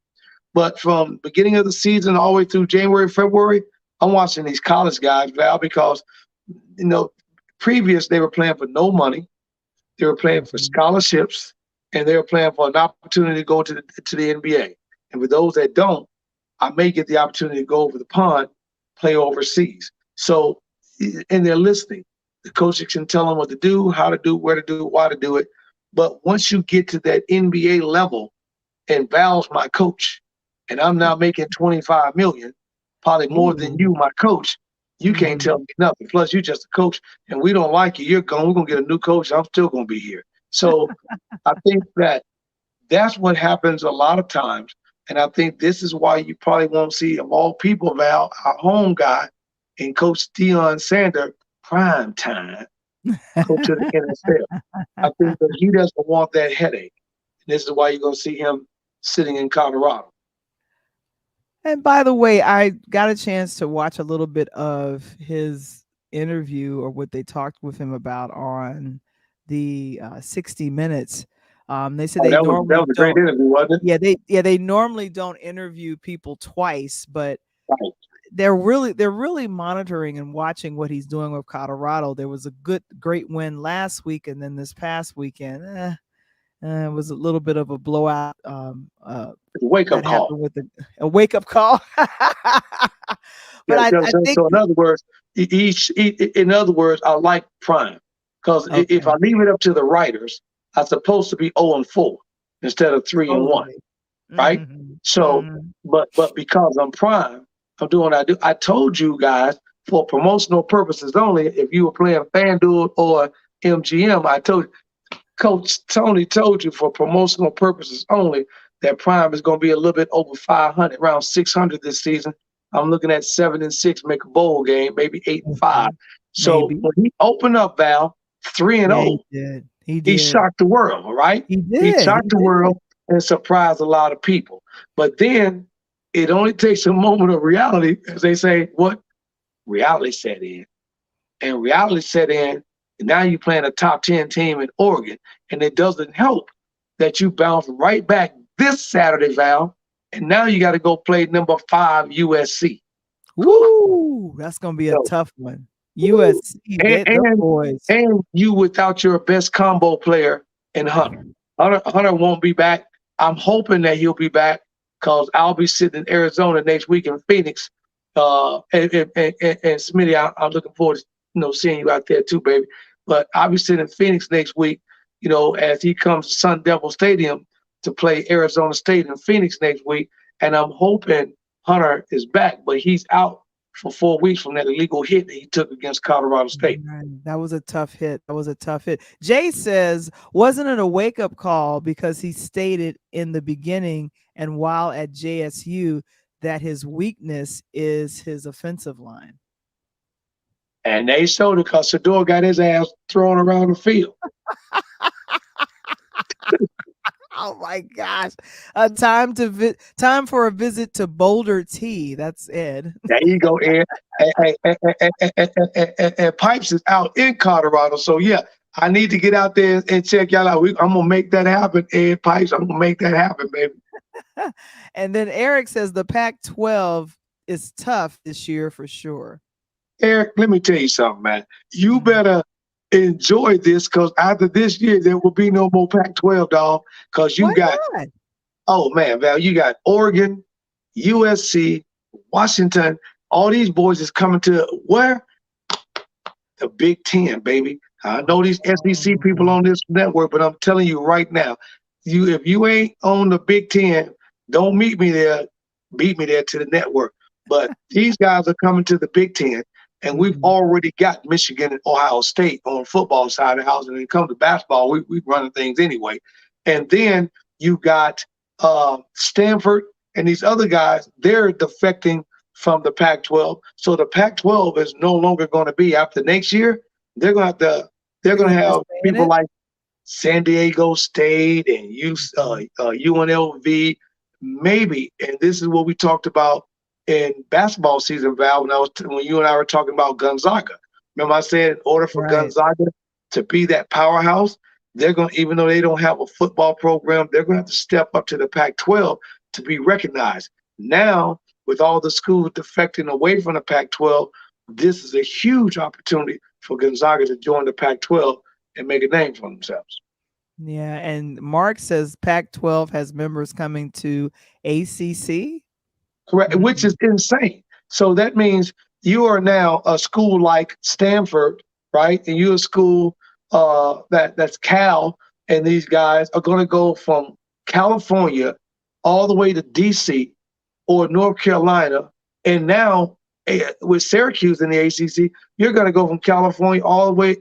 But from beginning of the season all the way through January, February, I'm watching these college guys, Val, because you know, previous they were playing for no money, they were playing for Mhm. scholarships, and they were playing for an opportunity to go to the NBA. And for those that don't, I may get the opportunity to go over the pond, play overseas. So, and they're listening. The coaches can tell them what to do, how to do, where to do, why to do it. But once you get to that NBA level, and Val's my coach, and I'm now making 25 million, probably more than Ooh. you, my coach. You can't tell Mhm. me nothing. Plus, you just a coach, and we don't like you. You're gone. We're gonna get a new coach. I'm still gonna be here. So I think that that's what happens a lot of times, and I think this is why you probably won't see of all people, Val, our home guy, and Coach Deion Sanders, prime time, go to the NFL. I think that he doesn't want that headache. And this is why you're gonna see him sitting in Colorado. And by the way, I got a chance to watch a little bit of his interview, or what they talked with him about on the 60 Minutes. They said Oh, they that normally was a great don't. interview, wasn't They normally don't interview people twice, but it? Right. they're really monitoring and watching what he's doing with Colorado. There was a great win last week, and then this past weekend, it was a little bit of a blowout. Wake up That call. happened with a wake up call. But Yeah. I think So in other words, in other words, I like Prime because if okay, I leave it up to the writers, I'm supposed to be 0-4 instead of 3-1. totally. Right? Hmm. So, Hmm. but because I'm Prime, I'm doing what I do. I told you guys for promotional purposes only. If you were playing FanDuel or MGM, I told you, Coach Tony told you for promotional purposes only that Prime is going to be a little bit over 500, around 600 this season. I'm looking at 7-6, make a bowl game, maybe 8-5. Okay. So Maybe. when he opened up, Val, 3 and Yeah, he 0, did. He he did. shocked the world, all right? He He did. shocked He the did. world and surprised a lot of people. But then it only takes a moment of reality, as they say, what reality set in. And reality set in, and now you're playing a top 10 team in Oregon. And it doesn't help that you bounce right back this Saturday, Val. And now you got to go play number 5 USC. Whew. Woo! That's gonna be a So, tough one. woo. USC, And, them and boys. and you without your best combo player in Hunter. Hunter won't be back. I'm hoping that he'll be back because I'll be sitting in Arizona next week in Phoenix. And Smitty, I'm looking forward to seeing you out there too, baby. But I'll be sitting in Phoenix next week. As he comes to Sun Devil Stadium to play Arizona State in Phoenix next week, and I'm hoping Hunter is back, but he's out for 4 weeks from that illegal hit that he took against Colorado State. Man, that was a tough hit. That was a tough hit. Jay says, wasn't it a wake up call because he stated in the beginning and while at JSU that his weakness is his offensive line? And they showed it because Sador got his ass thrown around the field. Oh my gosh! Time for a visit to Boulder T. That's Ed. There you go, Ed. And Pipes is out in Colorado. So, yeah, I need to get out there and check y'all out. I'm going to make that happen, Ed Pipes. I'm going to make that happen, baby. And then Eric says the Pac-12 is tough this year for sure. Eric, let me tell you something, man. You Mhm. better enjoy this because after this year, there will be no more Pac-12, dog, because you Why got, not? oh, man, Val, you got Oregon, USC, Washington. All these boys is coming to where? The Big Ten, baby. I know these SEC people on this network, but I'm telling you right now, if you ain't on the Big Ten, don't meet me there. Beat me there to the network. But these guys are coming to the Big Ten, and we've Mhm. already got Michigan and Ohio State on the football side of the house. And when it comes to basketball, we running things anyway. And then you got Stanford and these other guys. They're defecting from the Pac-12. So the Pac-12 is no longer going to be after next year. They're going to have They're gonna have disband people it? like San Diego State and UNLV, maybe. And this is what we talked about in basketball season, Val, when you and I were talking about Gonzaga. Remember I said in order for Right. Gonzaga to be that powerhouse, they're going to, even though they don't have a football program, they're going to have to step up to the Pac-12 to be recognized. Now, with all the schools defecting away from the Pac-12, this is a huge opportunity for Gonzaga to join the Pac-12 and make a name for themselves. Yeah, and Mark says Pac-12 has members coming to ACC. Correct, which is insane. So that means you are now a school like Stanford, right? And you're a school that's Cal, and these guys are going to go from California all the way to DC or North Carolina, and now with Syracuse in the ACC, you're going to go from California all the way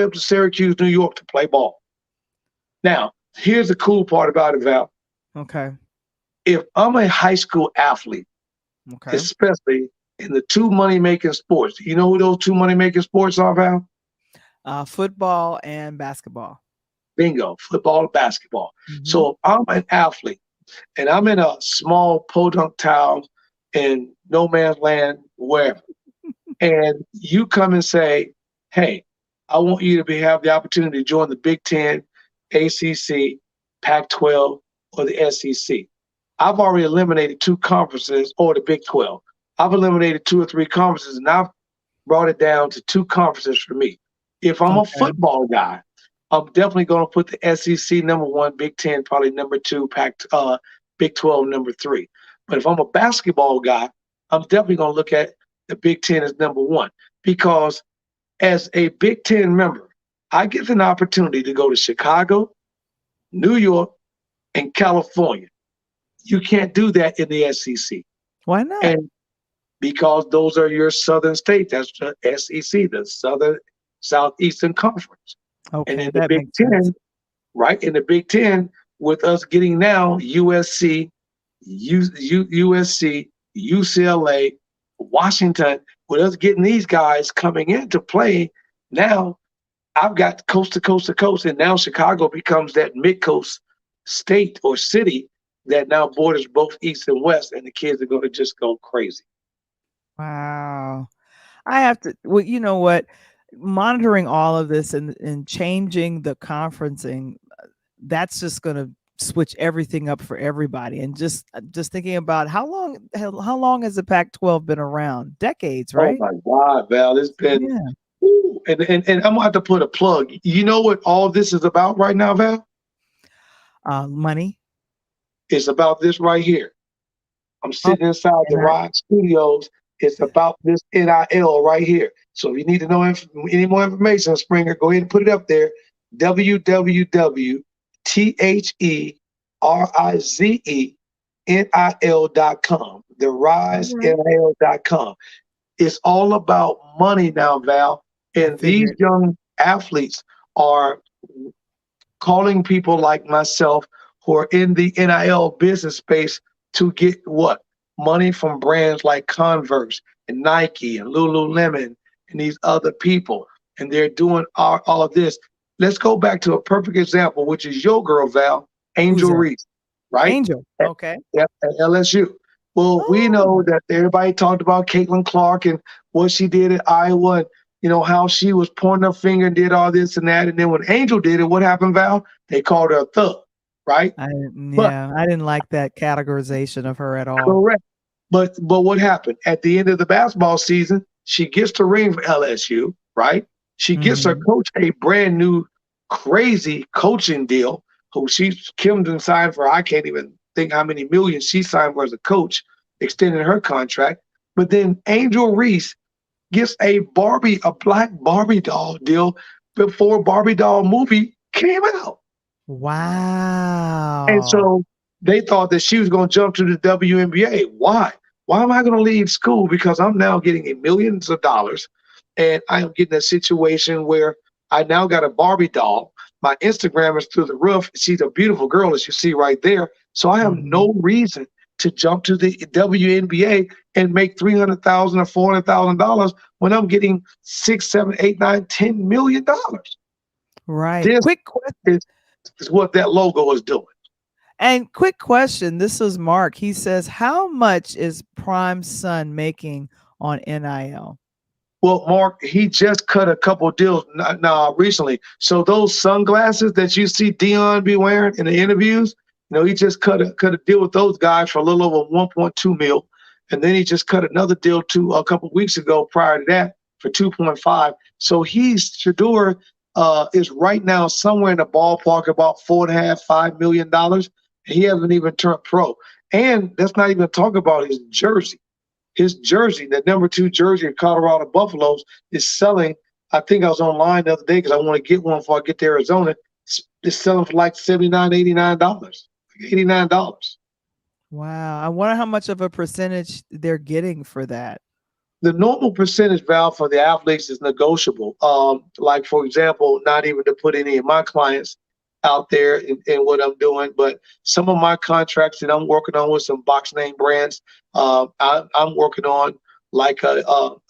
up to Syracuse, New York to play ball. Now, here's the cool part about it, Val. Okay. If I'm a high school athlete, Okay. especially in the two money-making sports, you know who those two money-making sports are, Val? Football and basketball. Bingo, football and basketball. Mhm. So if I'm an athlete and I'm in a small podunk town in no man's land, wherever, and you come and say, hey, I want you to have the opportunity to join the Big Ten, ACC, Pac-12, or the SEC. I've already eliminated 2 conferences, or the Big 12. I've eliminated 2 or 3 conferences, and I've brought it down to 2 conferences for me. If I'm a Okay. football guy, I'm definitely going to put the SEC number 1, Big 10 probably number 2, Big 12 number 3. But if I'm a basketball guy, I'm definitely going to look at the Big 10 as number 1, because as a Big 10 member, I get an opportunity to go to Chicago, New York, and California. You can't do that in the SEC. Why not? And because those are your southern states, that's the SEC, the Southern Southeastern Conference. And Okay, in the that Big makes sense. Ten, right? In the Big Ten, with us getting now USC, USC, UCLA, Washington, with us getting these guys coming into play, now I've got coast to coast to coast, and now Chicago becomes that mid-coast state or city that now borders both east and west, and the kids are going to just go crazy. Wow. I have to, well, you know what? Monitoring all of this and changing the conferencing, that's just going to switch everything up for everybody. And just thinking about how long has the Pac-12 been around? Decades, Oh right? my God, Val, it's been, Yeah. woo, and I'm gonna have to put a plug. You know what all this is about right now, Val? Money. It's about this right here. I'm Oh, sitting inside the and I, Rod Studios. It's about this NIL right here. So if you need to know any more information, Springer, go ahead and put it up there. www.THERIZENIL.com. all right. TheRiseNIL.com. It's all about money now, Val. I And these figured. young athletes are calling people like myself who are in the NIL business space to get what? Money from brands like Converse and Nike and Lululemon and these other people. And they're doing all of this. Let's go back to a perfect example, which is your girl, Val, Who's Angel that? Reese, right? Angel. At, Okay. at LSU. Well, we know Oh, that everybody talked about Caitlin Clark and what she did at Iowa, and how she was pointing her finger and did all this and that. And then when Angel did it, what happened, Val? They called her a thug, right? But yeah, I didn't like that categorization of her at all. correct. But what happened? At the end of the basketball season, she gets the ring for LSU, right? She gets her Hmm. coach a brand new crazy coaching deal, who Kim done signed for, I can't even think how many millions she signed for as a coach, extending her contract. But then Angel Reese gets a black Barbie doll deal before Barbie doll movie came out. And Wow. so they thought that she was going to jump to the WNBA. Why? Why am I going to leave school? Because I'm now getting millions of dollars, and I am getting a situation where I now got a Barbie doll. My Instagram is through the roof. She's a beautiful girl, as you see right there. So I have Mhm. no reason to jump to the WNBA and make $300,000 or $400,000 when I'm getting six, seven, eight, nine, $10 million. Right. This is, is what that logo is doing. Quick question. This is Mark. He says, "How much is Prime's son making on NIL?" Well, Mark, he just cut a couple deals now recently. So those sunglasses that you see Dion be wearing in the interviews, he just cut a deal with those guys for a little over 1.2 mil, and then he just cut another deal a couple weeks ago prior to that for 2.5. So Shador is right now somewhere in the ballpark about $4.5, $5 million. He hasn't even turned pro, and let's not even talk about his jersey. His jersey, the number 2 jersey of Colorado Buffaloes, is selling. I think I was online the other day because I want to get one before I get to Arizona. It's selling for like $79, $89. $89. Wow. I wonder how much of a percentage they're getting for that. The normal percentage, Val, for the athletes is negotiable. Like, for example, not even to put any of my clients out there in what I'm doing, but some of my contracts that I'm working on with some box name brands, I'm working on like a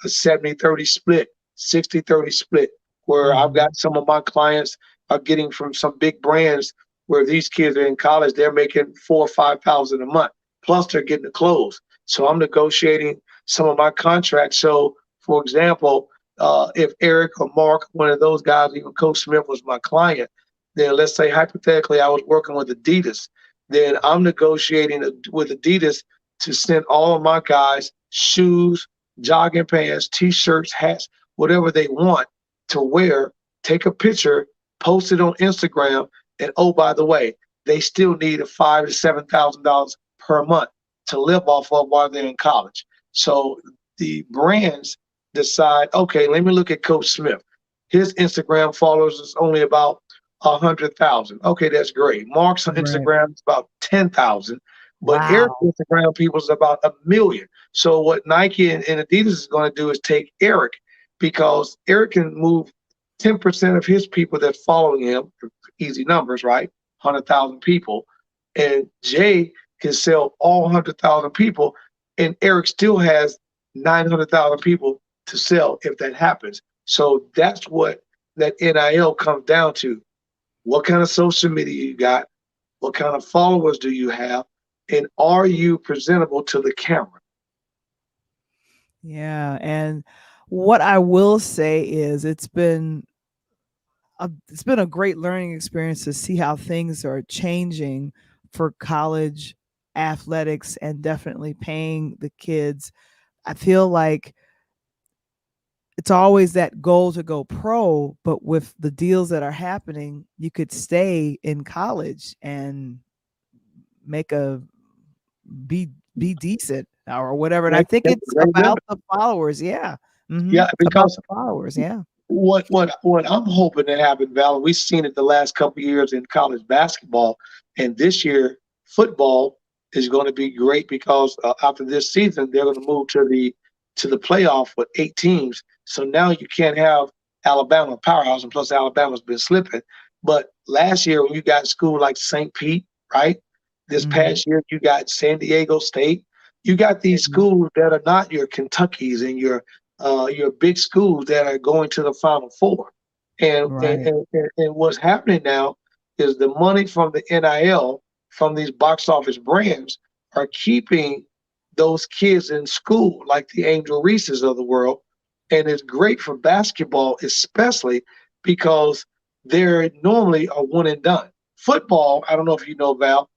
70-30 split, 60-30 split, where I've Mhm. got some of my clients are getting from some big brands where these kids are in college, they're making 4,000 or 5,000 a month, plus they're getting the clothes. So I'm negotiating some of my contracts. So, for example, if Eric or Mark, one of those guys, even Coach Smith was my client, then let's say hypothetically I was working with Adidas, then I'm negotiating with Adidas to send all of my guys shoes, jogging pants, t-shirts, hats, whatever they want to wear, take a picture, post it on Instagram, and oh, by the way, they still need a $5,000 to $7,000 per month to live off of while they're in college. So the brands decide, okay, let me look at Coach Smith. His Instagram followers is only about 100,000. Okay, that's great. Mark's Right. Instagram is about 10,000, but Eric's Wow. Instagram people is about 1 million. So what Nike and Adidas is going to do is take Eric, because Eric can move 10% of his people that following him, easy numbers, right? 100,000 people, and Jay can sell all 100,000 people, and Eric still has 900,000 people to sell if that happens. So that's what that NIL comes down to. What kind of social media you got? What kind of followers do you have? And are you presentable to the camera? Yeah. And what I will say is it's been a great learning experience to see how things are changing for college athletics and definitely paying the kids. I feel like it's always that goal to go pro, but with the deals that are happening, you could stay in college and make a be decent or whatever. And I Great, think it's great about living. the followers. Yeah. Yeah, It's about because the followers. Yeah. what I'm hoping to happen, Val, we've seen it the last couple of years in college basketball, and this year football is going to be great because after this season they're going to move to the playoff with 8 teams. So now you can't have Alabama powerhouse, and plus Alabama's been slipping. But last year when you got school like St. Pete, right? This Hmm. past year you got San Diego State. You got these schools that are not your Kentuckys and your big schools that are going to the Final Four. And, and, Right. and, and what's happening now is the money from the NIL, from these box office brands, are keeping those kids in school, like the Angel Reeses of the world. And it's great for basketball, especially because they're normally a one and done. Football, I don't know if you know, Val,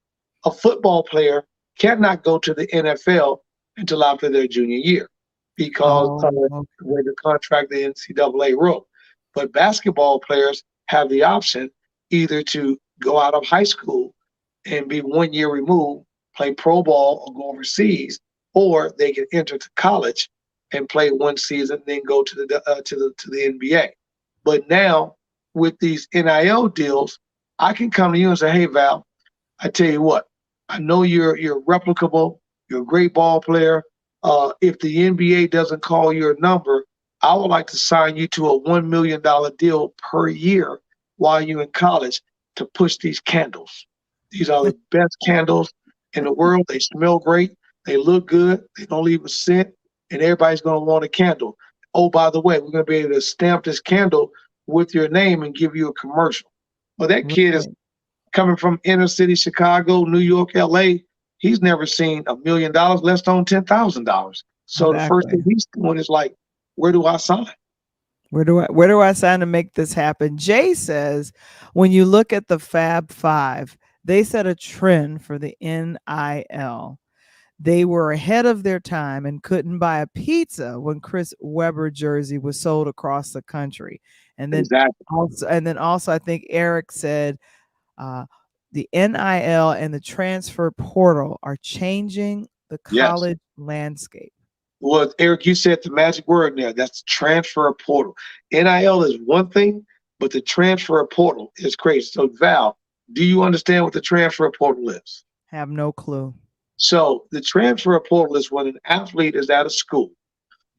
a football player cannot go to the NFL until after their junior year because of Oh, okay. where the contract the NCAA wrote. But basketball players have the option either to go out of high school and be 1 year removed, play pro ball or go overseas, or they can enter to college and play one season, then go to the NBA. But now with these NIL deals, I can come to you and say, "Hey Val, I tell you what, I know you're replicable. You're a great ball player. If the NBA doesn't call your number, I would like to sign you to a $1 million deal per year while you're in college to push these candles. These are the best candles in the world. They smell great. They look good. They don't leave a scent, and everybody's going to want a candle. Oh, by the way, we're going to be able to stamp this candle with your name and give you a commercial." Well, that kid is Right. coming from inner city Chicago, New York, LA. He's never seen $1 million, less than $10,000. So the first Exactly. thing he's doing is like, where do I sign? Where do I sign to make this happen? Jay says when you look at the Fab Five, they set a trend for the NIL. They were ahead of their time and couldn't buy a pizza when Chris Webber jersey was sold across the country. And then Exactly. also I think Eric said uh, the NIL and the transfer portal are changing the Yes. college landscape. Well, Eric, you said the magic word there. That's transfer portal. NIL is one thing, but the transfer portal is crazy. So, Val, do you understand what the transfer portal is? Have no clue. So, the transfer portal is when an athlete is at a school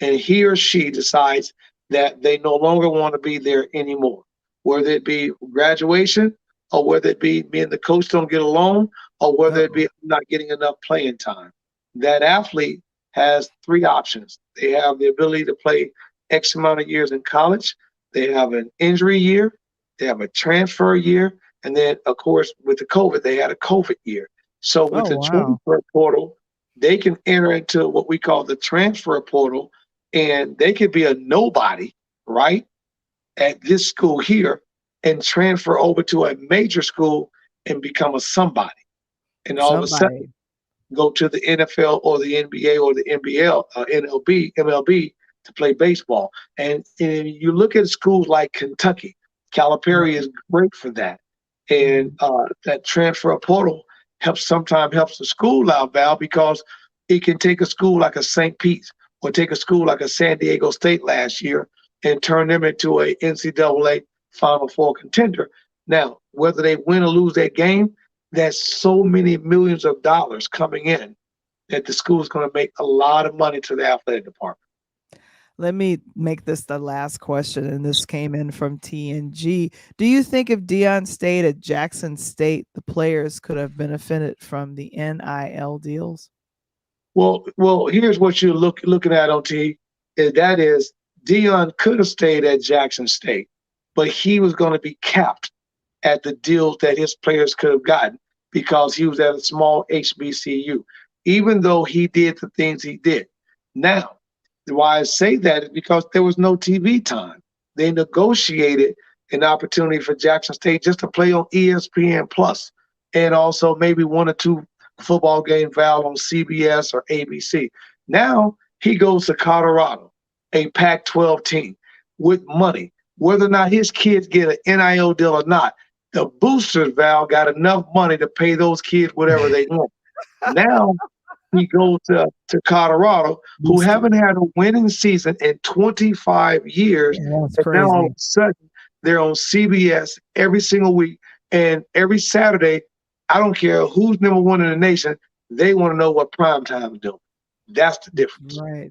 and he or she decides that they no longer want to be there anymore, whether it be graduation or whether it be me and the coach don't get along or whether it Uh-oh. be not getting enough playing time. That athlete has three options. They have the ability to play X amount of years in college, they have an injury year, they have a transfer year, and then, of course, with the COVID, they had a COVID year. So with Oh, the wow. transfer portal, they can enter into what we call the transfer portal, and they could be a nobody, right, at this school here. and transfer over to a major school and become a somebody. And all of a sudden, Somebody. go to the NFL or the NBA or the NBL, MLB to play baseball. And you look at schools like Kentucky, Calipari Right. is great for that. And Mhm. that transfer portal sometimes helps the school out, Val, because it can take a school like a St. Pete's or take a school like a San Diego State last year and turn them into a NCAA Final Four contender. Now, whether they win or lose that game, there's so many millions of dollars coming in that the school is going to make a lot of money to the athletic department. Let me make this the last question, and this came in from TNG. Do you think if Dion stayed at Jackson State, the players could have benefited from the NIL deals? Well, here's what you're looking at, OT. That is, Dion could have stayed at Jackson State, but he was going to be capped at the deals that his players could have gotten because he was at a small HBCU, even though he did the things he did. Now, why I say that is because there was no TV time. They negotiated an opportunity for Jackson State just to play on ESPN Plus and also maybe one or two football game Val on CBS or ABC. Now he goes to Colorado, a Pac-12 team with money. Whether or not his kids get an NIL deal or not, the boosters, Val, got enough money to pay those kids whatever they want. Now he goes to Colorado, who Booster. haven't had a winning season in 25 years. Yeah, that's And now all of crazy. a sudden, they're on CBS every single week. And every Saturday, I don't care who's number one in the nation, they want to know what prime time is doing. That's the difference. Right.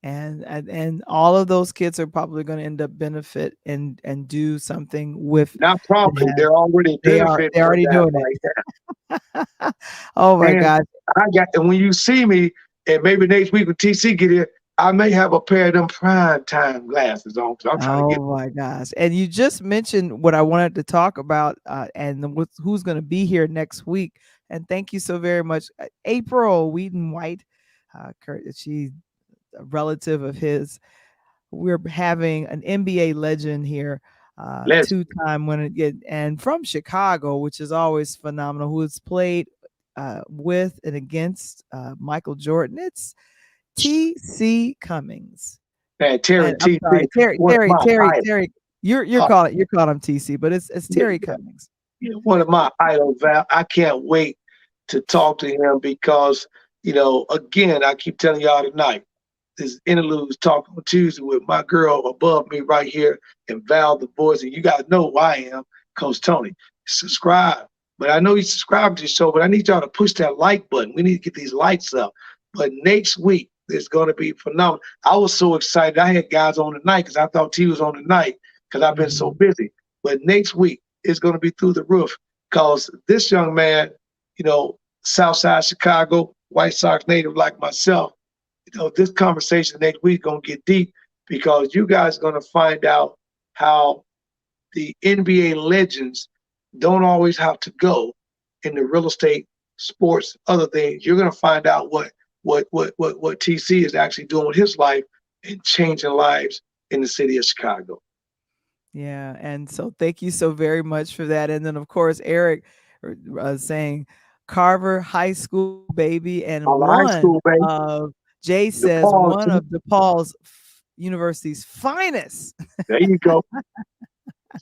And all of those kids are probably going to end up benefit and do something with Not and probably, have they're already benefiting they're from already that doing right it. Oh my And gosh. and when you see me, and maybe next week when TC get here, I may have a pair of them prime time glasses on because I'm trying to get. Oh my gosh. And you just mentioned what I wanted to talk about who's going to be here next week. And thank you so very much. April Wheaton White, Kurt, she's a relative of his. We're having an NBA legend here, Legend. two-time winner, and from Chicago, which is always phenomenal, who has played with and against Michael Jordan. It's T.C. Cummings. Man, Terry And I'm TC, sorry, Terry, one of Terry, my Terry, idols. Terry. You're Uh, calling him TC, but it's yeah, Terry Cummings. yeah, one of my idols, Val. I can't wait to talk to him because, again, I keep telling y'all tonight, this interludes talk on Tuesday with my girl above me right here and Val the voice. And you guys know who I am, Coach Tony. Subscribe. But I know you subscribe to the show, but I need y'all to push that like button. We need to get these lights up. But next week is going to be phenomenal. I was so excited. I had guys on tonight because I thought T was on tonight because I've been so Mhm. busy. But next week is going to be through the roof because this young man, Southside Chicago, White Sox native like myself, this conversation next week is going to get deep because you guys are going to find out how the NBA legends don't always have to go in the real estate, sports, other things. You're going to find out what TC is actually doing with his life and changing lives in the city of Chicago. Yeah, and so thank you so very much for that. And then of course Eric saying Carver High School baby, and On the high one school, baby, of Jay the says Paul, one of DePaul's University's finest. there you go,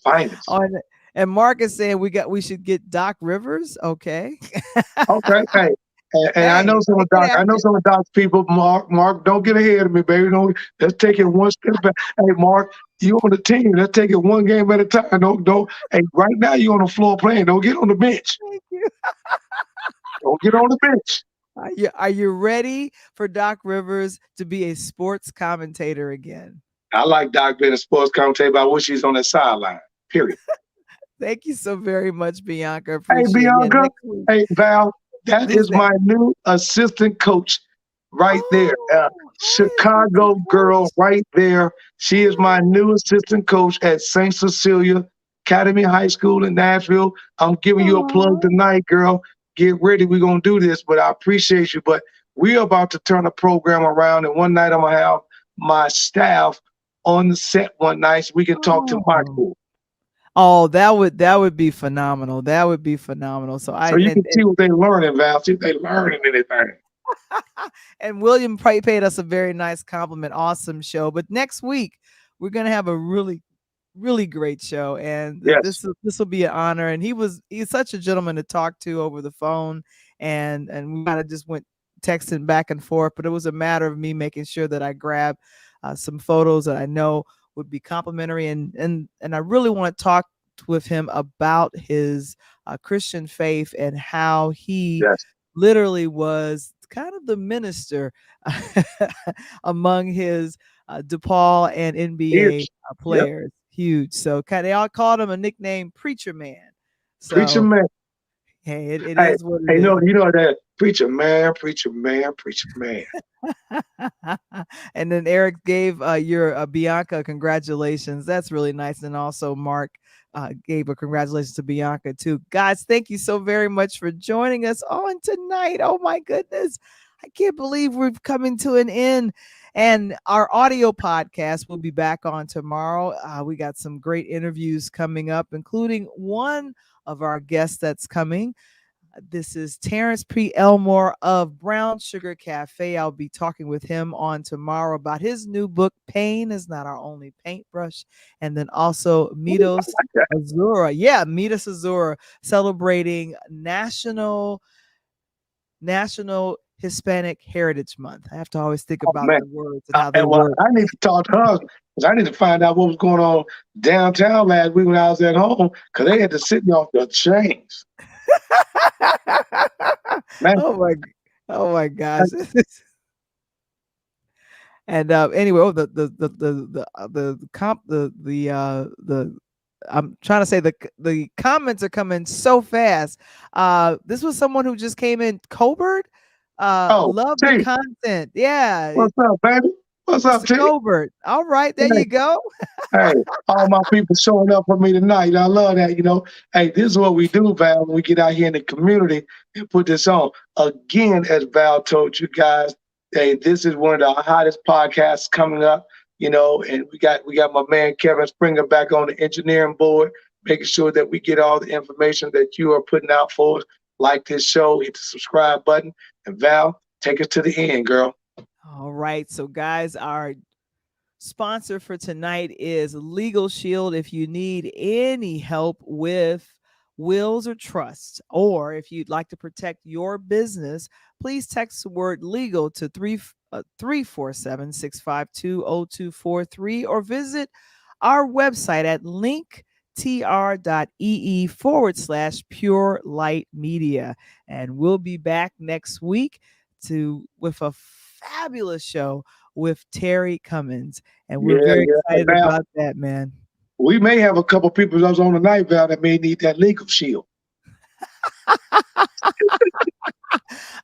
finest. Oh, and Mark is saying we should get Doc Rivers. Okay. Okay, hey, and I know Hey, some make of it Doc. I know happen. some of Doc's people. Mark, don't get ahead of me, baby. Don't. Let's take it one step back. Hey, Mark, you on the team? Let's take it one game at a time. Don't. Hey, right now you on the floor playing. Don't get on the bench. Thank you. Don't get on the bench. Are you ready for Doc Rivers to be a sports commentator again? I like Doc being a sports commentator, but I wish he's on that sideline. Period. Thank you so very much, Bianca. Hey, Appreciate it. Yeah, Bianca. next week. Hey, Val. That Who's is that? my new assistant coach right there. Oh, hi, Chicago assistant girl coach. right there. She is my Oh, new assistant coach at St. Cecilia Academy High School in Nashville. I'm giving you a plug aw. tonight, girl. Get ready. We're going to do this, but I appreciate you. But we're about to turn the program around, and one night I'm going to have my staff on the set one night so we can talk to my Oh. crew. Oh, that would be phenomenal. That would be phenomenal. So I So you can see what they're learning, Val. See if they learning anything. and William paid us a very nice compliment. Awesome show. But next week we're gonna have a really great show, and Yes, this will be an honor. And he's such a gentleman to talk to over the phone, and we kind of just went texting back and forth. But it was a matter of me making sure that I grabbed some photos that I know would be complimentary, and I really want to talk with him about his Christian faith and how he yes. literally was kind of the minister among his DePaul and NBA Huge. Yep. players. Huge. So they all called him a nickname, Preacher Man. Preacher So man. hey, it Hey, is what it hey, is. you know that preacher man, preacher man, preacher man. And then Eric gave your Bianca congratulations. That's really nice. And also Mark gave a congratulations to Bianca too. Guys, thank you so very much for joining us on tonight. Oh my goodness. I can't believe we're coming to an end. And our audio podcast will be back on tomorrow. We got some great interviews coming up, including one of our guests that's coming. This is Terrence P. Elmore of Brown Sugar Cafe. I'll be talking with him on tomorrow about his new book, Pain is Not Our Only Paintbrush. And then also Mitos Azura. Yeah, Mitos Azura, celebrating National Hispanic Heritage Month. I have to always think Oh about man. the words and how they Well, work. I need to talk to her because I need to find out what was going on downtown last week when I was at home because they had to sit me off the chains. Man, oh my oh my gosh. And anyway, the comp the I'm trying to say the comments are coming so fast. This was someone who just came in. Colbert, oh, love the T, content. Yeah, what's up, baby? What's up, Mr. T? Colbert. All right, there you go. Hey, all my people showing up for me tonight. I love that. Hey, this is what we do, Val, when we get out here in the community and put this on. Again, as Val told you guys, hey, this is one of the hottest podcasts coming up, and we got my man Kevin Springer back on the engineering board, making sure that we get all the information that you are putting out for us. Like this show, hit the subscribe button. And Val, take us to the end, girl. All right, so guys, our sponsor for tonight is Legal Shield. If you need any help with wills or trusts, or if you'd like to protect your business, please text the word legal to 347-652-0243 or visit our website at linktr.ee/pure light media. And we'll be back next week with a fabulous show with Terry Cummins. And we're Yeah, very yeah. Hey, excited Val, about that, man. we may have a couple people that's on the night, Val, that may need that legal shield.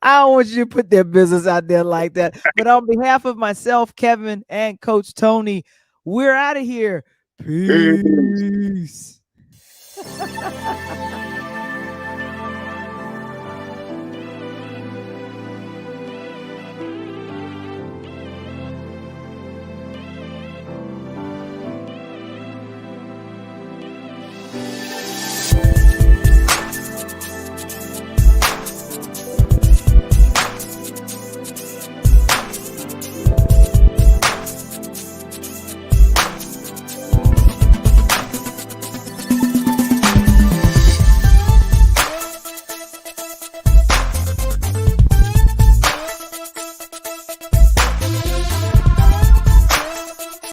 I don't want you to put their business out there like that. But on behalf of myself, Kevin, and Coach Tony, we're out of here. Peace.